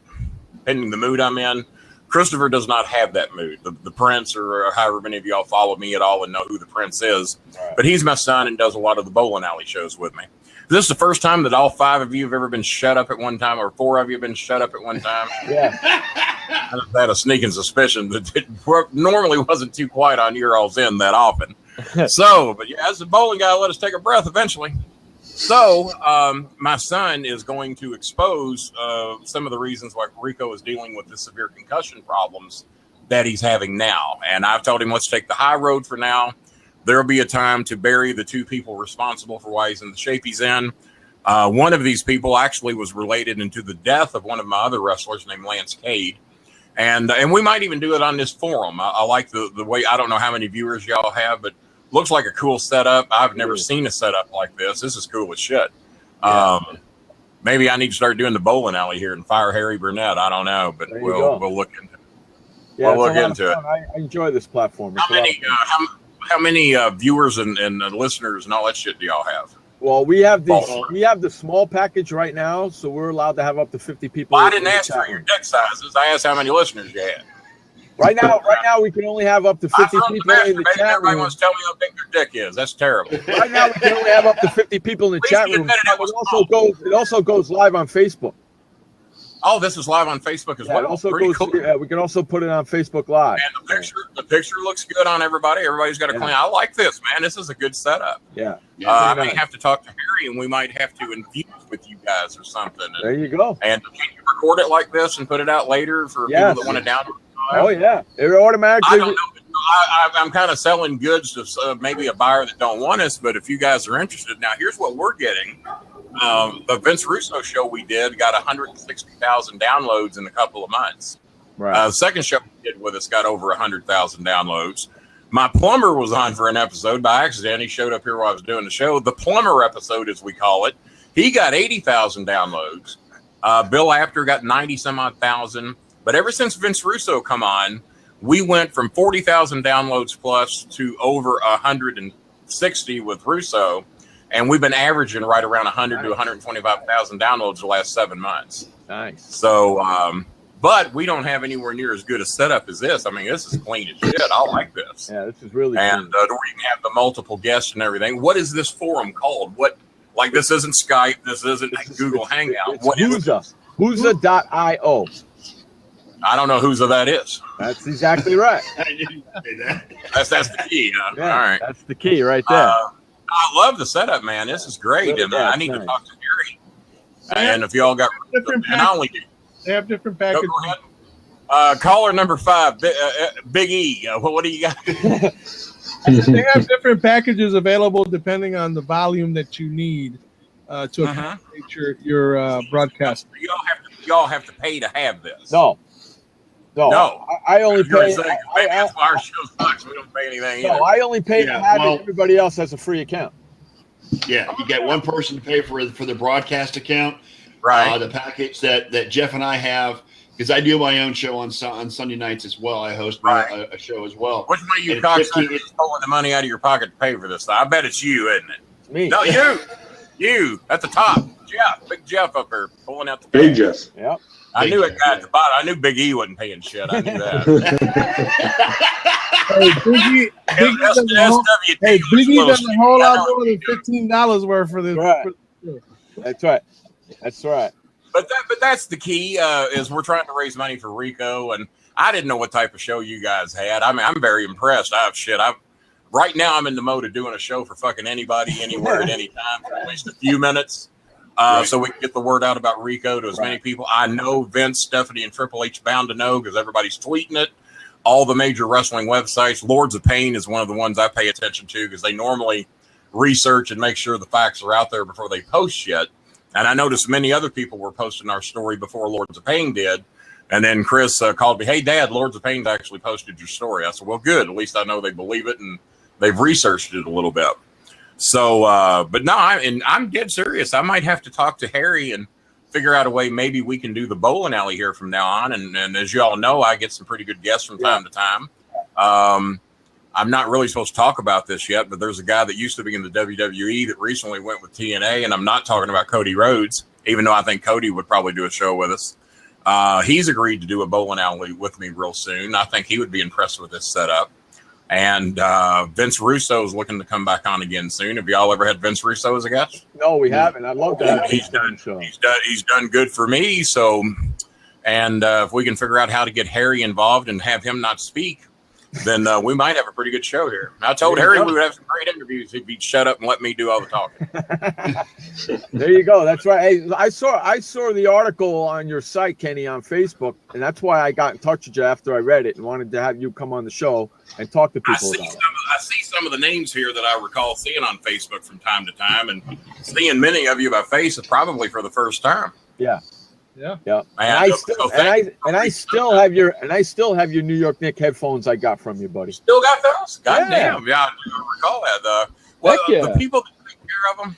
depending the mood I'm in. Christopher does not have that mood. The Prince, or however many of y'all follow me at all and know who the Prince is. Right. But he's my son and does a lot of the bowling alley shows with me. This is the first time that all 5 of you have ever been shut up at one time, or 4 of you have been shut up at one time. Yeah. I had a sneaking suspicion that it normally wasn't too quiet on your all's end that often. So, but yeah, as a bowling guy, let us take a breath eventually. So, my son is going to expose some of the reasons why Rico is dealing with the severe concussion problems that he's having now. And I've told him, let's take the high road for now. There'll be a time to bury the 2 people responsible for why he's in the shape he's in. One of these people actually was related into the death of one of my other wrestlers named Lance Cade. And we might even do it on this forum. I like the way, I don't know how many viewers y'all have, but looks like a cool setup. I've never seen a setup like this. This is cool as shit. Yeah. Maybe I need to start doing the bowling alley here and fire Harry Burnett. I don't know, but we'll look into it. Yeah, we'll look into it. I enjoy this platform. How many viewers and listeners and all that shit do y'all have? Well, we have the small package right now, so we're allowed to have up to 50 people. Well, I didn't ask for your dick sizes. I asked how many listeners you had. Right now, we can only have up to 50 people in the chat room. Everybody wants to tell me how big their dick is. That's terrible. Right now, we can only have up to 50 people in the chat room. It also goes live on Facebook. Oh, this is live on Facebook as well. Also Pretty cool. Yeah, we can also put it on Facebook Live. And the picture looks good on everybody. Everybody's got a clean. I like this, man. This is a good setup. Yeah. I may have to talk to Harry, and we might have to infuse with you guys or something. And, there you go. And can you record it like this and put it out later for people that want to download it? Oh yeah, it automatically. I don't know. I'm kind of selling goods to maybe a buyer that don't want us, but if you guys are interested, now here's what we're getting. The Vince Russo show we did got 160,000 downloads in a couple of months. Right. The second show we did with us got over 100,000 downloads. My plumber was on for an episode by accident. He showed up here while I was doing the show. The plumber episode, as we call it, he got 80,000 downloads. Bill Apter got 90 some odd thousand. But ever since Vince Russo come on, we went from 40,000 downloads plus to over 160 with Russo. And we've been averaging right around 100 to 125,000 downloads the last 7 months. Nice. So, but we don't have anywhere near as good a setup as this. I mean, this is clean as shit. I like this. Yeah, this is really and cool. We can have the multiple guests and everything. What is this forum called? What? Like, this isn't Skype. This isn't Google Hangout. What is it? Whosa.io. I don't know who's that is. That's exactly right. I didn't say that. That's the key. Huh? Yeah, all right. That's the key right there. I love the setup, man. This is great. And I need to talk to Gary. And if y'all got different and I only do. They have different packages. Go ahead. Caller number 5, Big E. What do you got? They have different packages available depending on the volume that you need to accommodate your broadcast. Y'all have to pay to have this. No. I only pay. That's why our show sucks. We don't pay anything. No, I only pay to have it. Everybody else has a free account. Yeah, you get one person to pay for the broadcast account. Right. The package that Jeff and I have, because I do my own show on Sunday nights as well. I host a show as well. Which way you cocksuckers pulling the money out of your pocket to pay for this? I bet it's you, isn't it? It's me. No, you at the top. Jeff, Big Jeff up there pulling out the Big Jeff. Yep. I knew it guy at the bottom. I knew Big E wasn't paying shit. I knew that. Big E doesn't hold out more than $15 worth for this. Right. That's right. But that's the key. Is we're trying to raise money for Rico, and I didn't know what type of show you guys had. I mean, I'm very impressed. Right now I'm in the mode of doing a show for fucking anybody, anywhere, at any time for at least a few minutes. So we can get the word out about Rico to as many people. I know Vince, Stephanie, and Triple H bound to know because everybody's tweeting it. All the major wrestling websites. Lords of Pain is one of the ones I pay attention to because they normally research and make sure the facts are out there before they post shit. And I noticed many other people were posting our story before Lords of Pain did. And then Chris called me, "Hey, Dad, Lords of Pain's actually posted your story." I said, "Well, good. At least I know they believe it and they've researched it a little bit." So, but no, I'm dead serious. I might have to talk to Harry and figure out a way. Maybe we can do the bowling alley here from now on. And as you all know, I get some pretty good guests from time to time. I'm not really supposed to talk about this yet, but there's a guy that used to be in the WWE that recently went with TNA. And I'm not talking about Cody Rhodes, even though I think Cody would probably do a show with us. He's agreed to do a bowling alley with me real soon. I think he would be impressed with this setup. And Vince Russo is looking to come back on again soon. Have y'all ever had Vince Russo as a guest? No, we haven't. I'd love to have He's done good for me. So, and if we can figure out how to get Harry involved and have him not speak, then we might have a pretty good show here. I told Harry we would have some great interviews if he'd shut up and let me do all the talking. There you go. That's right. Hey, I saw the article on your site, Kenny, on Facebook, and that's why I got in touch with you after I read it and wanted to have you come on the show and talk to people about it. I see some of the names here that I recall seeing on Facebook from time to time, and seeing many of you by face probably for the first time. Yeah. Yeah. And I still have your New York Knicks headphones I got from you, buddy. Still got those? Goddamn. Yeah, I do recall that. The people that take care of them,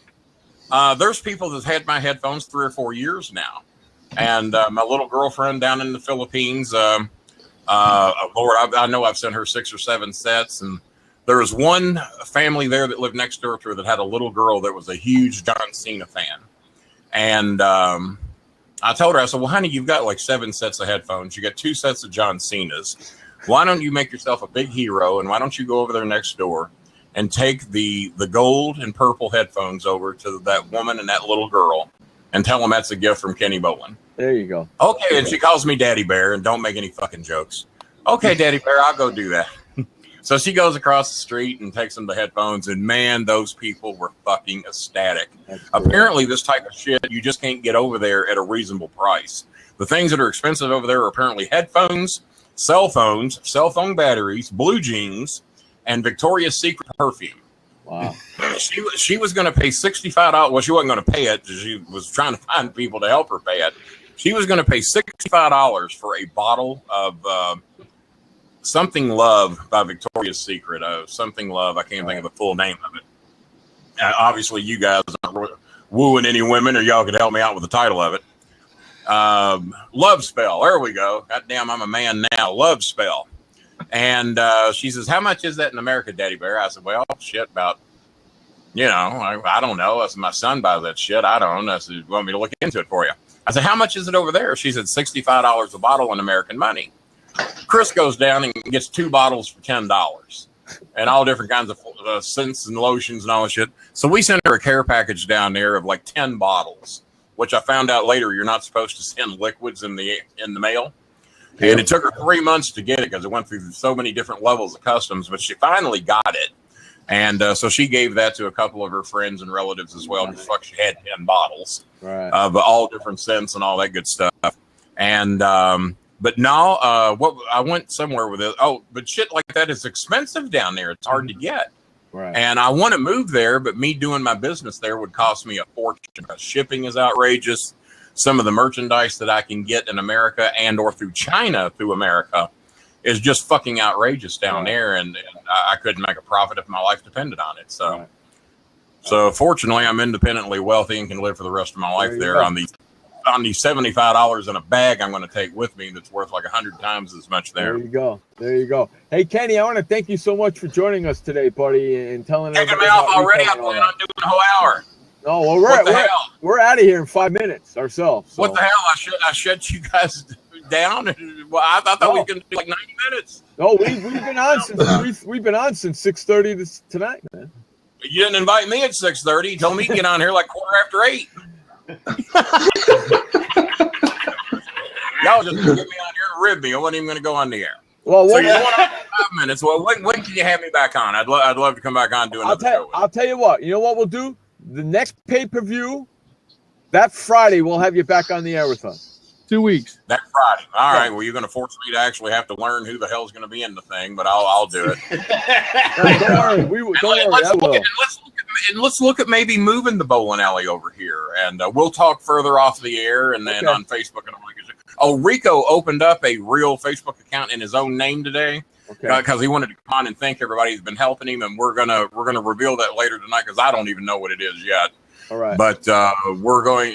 there's people that had my headphones 3 or 4 years now. And my little girlfriend down in the Philippines, Lord, I know I've sent her 6 or 7 sets. And there was one family there that lived next door to her that had a little girl that was a huge John Cena fan. And I told her, I said, "Well, honey, you've got like 7 sets of headphones. You got 2 sets of John Cena's. Why don't you make yourself a big hero? And why don't you go over there next door and take the gold and purple headphones over to that woman and that little girl and tell them that's a gift from Kenny Bolin?" There you go. Okay, and she calls me Daddy Bear, and don't make any fucking jokes. Okay, Daddy Bear, I'll go do that. So she goes across the street and takes them the headphones, and man, those people were fucking ecstatic. Apparently, this type of shit, you just can't get over there at a reasonable price. The things that are expensive over there are apparently headphones, cell phones, cell phone batteries, blue jeans, and Victoria's Secret perfume. Wow. She was going to pay $65. Well, she wasn't going to pay it. She was trying to find people to help her pay it. She was going to pay $65 for a bottle of Something Love by Victoria's Secret. Something Love. I can't think of the full name of it. Obviously, you guys aren't wooing any women, or y'all could help me out with the title of it. Love Spell. There we go. Goddamn, I'm a man now. Love Spell. And she says, how much is that in America, Daddy Bear? I said, well, shit, about, I don't know. I said, my son buys that shit. I don't know. I said, you want me to look into it for you? I said, how much is it over there? She said, $65 a bottle in American money. Chris goes down and gets 2 bottles for $10 and all different kinds of scents and lotions and all that shit. So we sent her a care package down there of like 10 bottles, which I found out later you're not supposed to send liquids in the mail. Yeah. And it took her 3 months to get it because it went through so many different levels of customs, but she finally got it. And so she gave that to a couple of her friends and relatives as well. Because fuck, she had 10 bottles, right? But all different scents and all that good stuff. And but no, what I went somewhere with it. Oh, but shit like that is expensive down there. It's hard to get. Right. And I want to move there, but me doing my business there would cost me a fortune. Shipping is outrageous. Some of the merchandise that I can get in America and or through China through America is just fucking outrageous down there, and I couldn't make a profit if my life depended on it. So, so fortunately, I'm independently wealthy and can live for the rest of my life there on the $75 in a bag I'm going to take with me that's worth like 100 times as much there. There you go. There you go. Hey, Kenny, I want to thank you so much for joining us today, buddy, and telling us. Taking me off already. I plan on doing a whole hour. No, well, we're out of here in 5 minutes ourselves. So. What the hell? I shut you guys down. Well, I thought we were going to do like 90 minutes. No, we've been on since we've been on since 6:30 tonight, man. You didn't invite me at 6:30. You told me to get on here like 8:15. Y'all just get me on here and rib me. I wasn't even going to go on the air. Well, so you want 5 minutes? Well, when can you have me back on? I'd love to come back on and do another show. I'll tell you what. You know what we'll do? The next pay-per-view, that Friday, we'll have you back on the air with us. 2 weeks. That Friday. All right. Well, you're going to force me to actually have to learn who the hell's going to be in the thing, but I'll do it. Don't worry. Let's look at maybe moving the bowling alley over here, and we'll talk further off the air and then on Facebook and all that. Oh, Rico opened up a real Facebook account in his own name today. Because he wanted to come on and thank everybody who's been helping him, and we're gonna reveal that later tonight because I don't even know what it is yet. All right. But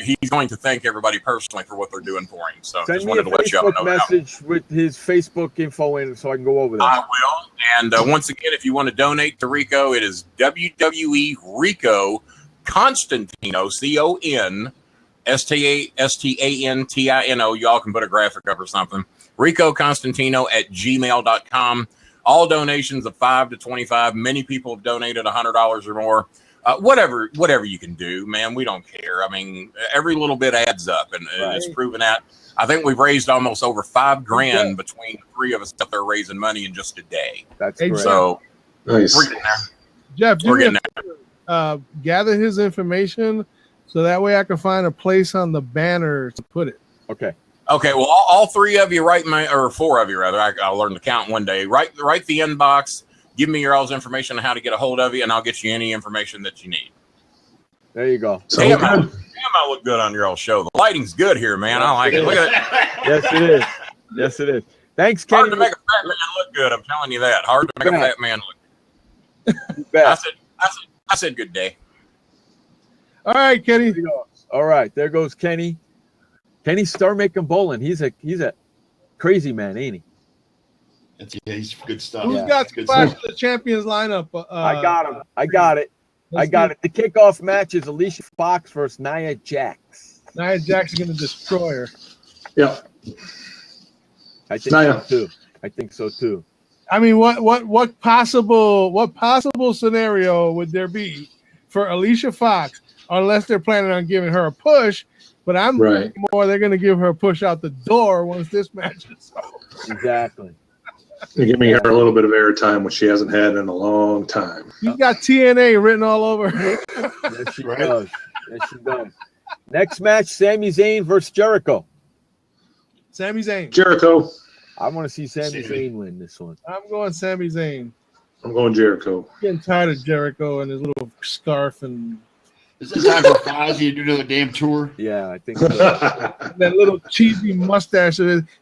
he's going to thank everybody personally for what they're doing for him. So send just me wanted to let y'all know. Message with his Facebook info in so I can go over that. I will. And once again, if you want to donate to Rico, it is WWE Rico Constantino, CONSTANTINO. Y'all can put a graphic up or something. Rico Constantino at gmail.com. All donations of $5 to $25. Many people have donated $100 or more. Whatever you can do, man, we don't care. I mean, every little bit adds up, and it's proven that. I think we've raised almost over $5,000 between the three of us that they're raising money in just a day. That's great. So nice. We're getting there. Jeff, we're getting there. Gather his information so that way I can find a place on the banner to put it. Okay. Okay, well, all three of you or four of you rather. I'll learn to count one day. Write the inbox. Give me your all's information on how to get a hold of you, and I'll get you any information that you need. There you go. Damn, I look good on your all show. The lighting's good here, man. I like it. Look at it. Yes, it is. Yes, it is. Thanks, Kenny. Hard to make a fat man look good. I'm telling you that. Hard to make a fat man look good. I said good day. All right, Kenny. All right, there goes Kenny. Kenny Star making bowling. He's a crazy man, ain't he? He's good stuff. Who's got Splash the Champions lineup? I got him. I got it. The kickoff match is Alicia Fox versus Nia Jax. Nia Jax is going to destroy her. Yeah. I think so too. I mean, what possible scenario would there be for Alicia Fox, unless they're planning on giving her a push. But I'm Right. more they're going to give her a push out the door once this match is over. Exactly. They're giving her a little bit of airtime, which she hasn't had in a long time. She's got TNA written all over her. Yes, she does. Yes, she does. Next match, Sami Zayn versus Jericho. Sami Zayn. Jericho. I want to see Sami Zayn win this one. I'm going Sami Zayn. I'm going Jericho. Getting tired of Jericho and his little scarf and Is it time for Fozzy to do another damn tour? Yeah, I think so. that little cheesy mustache.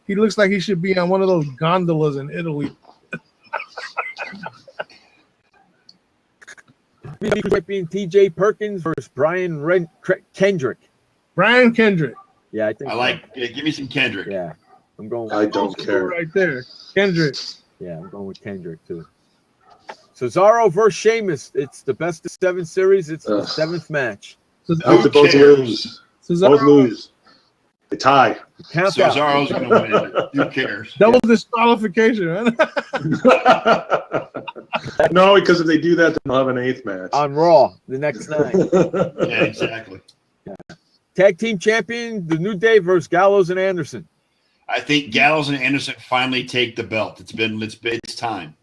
He looks like he should be on one of those gondolas in Italy. Being TJ Perkins versus Brian Kendrick. Brian Kendrick. Yeah, I think I like. Give me some Kendrick. Yeah, I'm going. I don't care. Right there, Kendrick. Yeah, I'm going with Kendrick too. Cesaro versus Sheamus. It's the best of 7 series. It's the 7th match. I hope they both lose. Both lose. They tie. Count Cesaro's going to win. Who cares? Double disqualification, man. No, because if they do that, then they'll have an 8th match. on Raw the next night. Yeah, exactly. Tag team champion, the New Day versus Gallows and Anderson. I think Gallows and Anderson finally take the belt. It's time.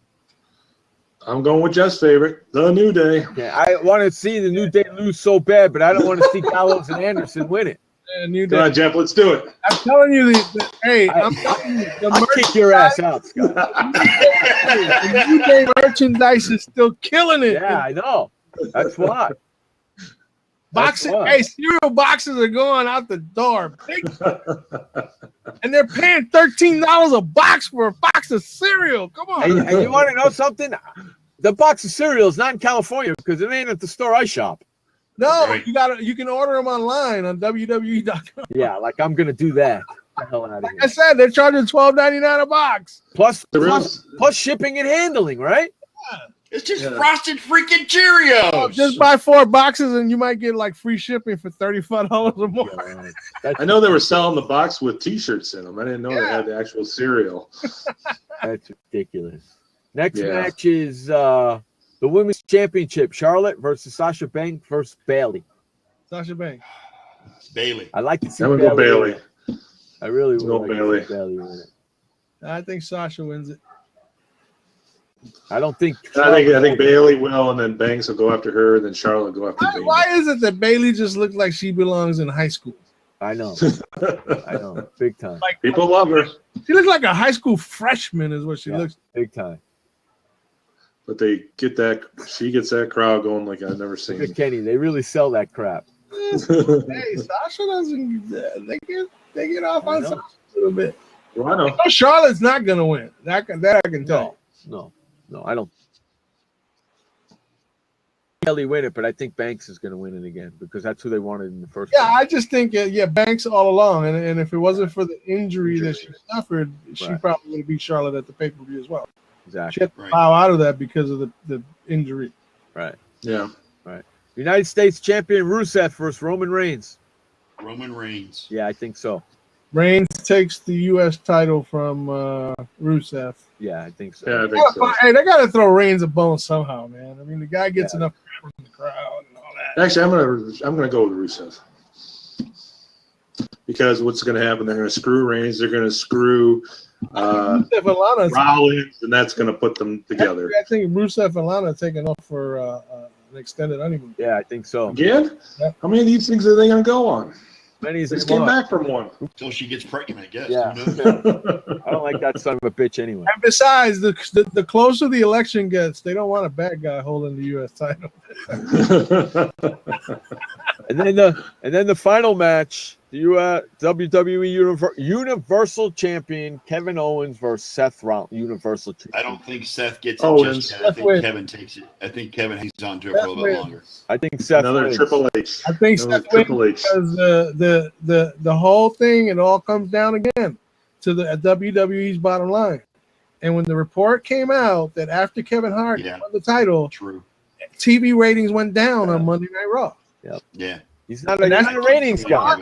I'm going with Jeff's favorite, the New Day. Yeah, I want to see the New Day lose so bad, but I don't want to see Gallows and Anderson win it. New Come Day. on, Jeff, let's do it. I'm telling you, I'm telling you, I'll kick your ass out, Scott. the New Day merchandise is still killing it. Yeah, I know. That's why. Boxes, That's why. hey, cereal boxes are going out the door. And they're paying $13 a box for a box of cereal. Come on. And you want to know something? The box of cereal is not in California because it ain't at the store I shop. No, Right. you can order them online on WWE.com. Yeah, like I'm gonna do that. Get the hell out of I here. said they're charging $12.99 a box. Plus shipping and handling, right? It's just frosted freaking Cheerios. Just buy 4 boxes and you might get like free shipping for $35 or more. Yeah, I know they were selling the box with T-shirts in them. I didn't know they Yeah. had the actual cereal. that's ridiculous. Next Yeah. match is the Women's Championship: Charlotte versus Sasha Banks versus Bayley. Sasha Banks. Bailey. I like to see I'm going to go Bayley. Bailey. I really Go would like Bayley. to see Bayley win it. I think Sasha wins it. I don't think. I think Bailey will, and then Banks will go after her, and then Charlotte will go after Bailey. Why is it that Bailey just looks like she belongs in high school? I know. I know. Big time. Like People love her, she looks like a high school freshman, is what she Yeah. looks. Big time. but they get that. She gets that crowd going like I've never Look seen. at Kenny. They really sell that crap. Hey, Sasha doesn't. They get off on know. Sasha a little bit. Well, I know. No, Charlotte's not gonna win. That I can tell. No, I don't. Bayley win it, but I think Banks is going to win it again because that's who they wanted in the first. Yeah, place. I just think Banks all along, and if it wasn't for the injury that she suffered, she Right. probably would have beat Charlotte at the pay-per-view as well. She Exactly. had to Right. bow out of that because of the injury. Right. Yeah. United States champion Rusev versus Roman Reigns. Roman Reigns. Yeah, I think so. Reigns takes the U.S. title from Rusev. Yeah, I think so. Yeah, I think so. Hey, they got to throw Reigns a bone somehow, man. I mean, the guy gets enough from the crowd and all that. Actually, I'm gonna go with Rusev because what's gonna happen? They're gonna screw Reigns. They're gonna screw Rusev and Lana, Rollins, and that's gonna put them together. I think Rusev and Lana are taking off for an extended honeymoon. Yeah, I think so. Again? Yeah. How many of these things are they gonna go on? Many as They just they came want. back from one. Until she gets pregnant, I guess. Yeah. Who knows? I don't like that son of a bitch anyway. And besides, the closer the election gets, they don't want a bad guy holding the U.S. title. And then the final match, the WWE Universal Champion Kevin Owens versus Seth Rollins, Universal Champion. I don't think Seth gets it Owens. just yet. I think Seth Kevin takes it. I think Kevin hangs on to it for a little bit longer. I think Seth Another wins. Triple H. I think Another Seth wins Triple H. because the whole thing, it all comes down again to the WWE's bottom line. And when the report came out that after Kevin Hart Yeah. won the title, True. TV ratings went down on Monday Night Raw. Yeah. He's not a ratings guy,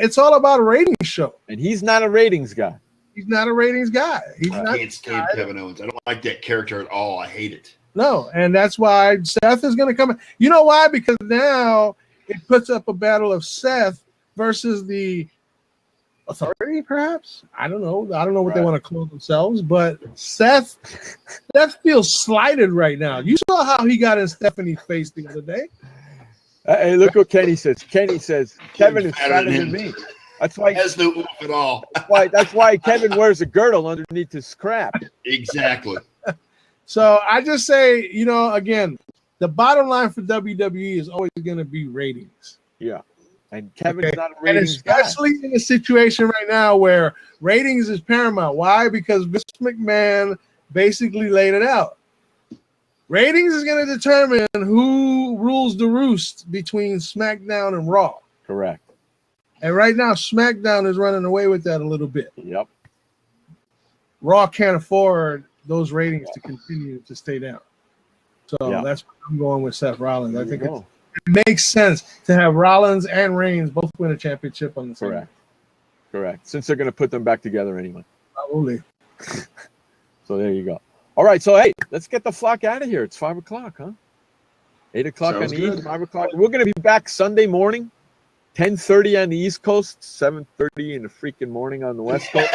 It's all about a ratings show. and he's not a ratings guy. He's not a ratings guy. He's I not. can't stand Kevin Owens. I don't like that character at all. I hate it. No, and that's why Seth is going to come. You know why? Because now it puts up a battle of Seth versus the Authority, perhaps. I don't know what they want to call themselves, but Seth feels slighted right now. You saw how he got in Stephanie's face the other day. Hey, look what Kenny says. Kenny says Kevin is fatter than me. That's why he has no oof at all. That's why Kevin wears a girdle underneath his crap. Exactly. So I just say, again, the bottom line for WWE is always going to be ratings. Yeah. And Kevin's not a ratings guy. Especially in a situation right now where ratings is paramount. Why? Because Vince McMahon basically laid it out. Ratings is going to determine who rules the roost between SmackDown and Raw. Correct. And right now, SmackDown is running away with that a little bit. Yep. Raw can't afford those ratings to continue to stay down. So that's why I'm going with Seth Rollins. I think it makes sense to have Rollins and Reigns both win a championship on the same. Correct. Since they're going to put them back together anyway. Probably. So there you go. All right. So, hey, let's get the flock out of here. It's 5 o'clock, huh? 8 o'clock on the East, 5 o'clock. We're going to be back Sunday morning, 10:30 on the East Coast, 7:30 in the freaking morning on the West Coast.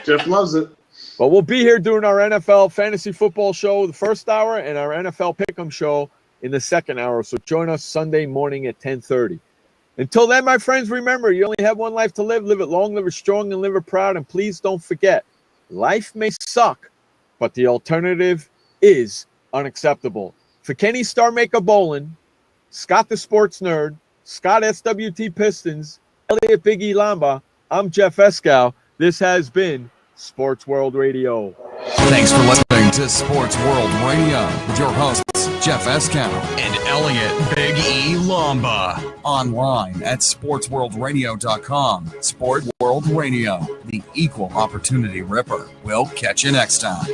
Jeff loves it. But we'll be here doing our NFL fantasy football show the first hour and our NFL Pick'em show in the second hour. So join us Sunday morning at 10:30. Until then, my friends, remember, you only have one life to live. Live it long, live it strong, and live it proud. And please don't forget, life may suck, but the alternative is unacceptable. For Kenny Starmaker Bolin, Scott the Sports Nerd, Scott SWT Pistons, Elliot Biggie Lamba, I'm Jeff Escow. This has been Sports World Radio. Thanks for listening to Sports World Radio with your hosts, Jeff Escow and Elliot Big E Lamba. Online at sportsworldradio.com. Sport World Radio, the equal opportunity ripper. We'll catch you next time.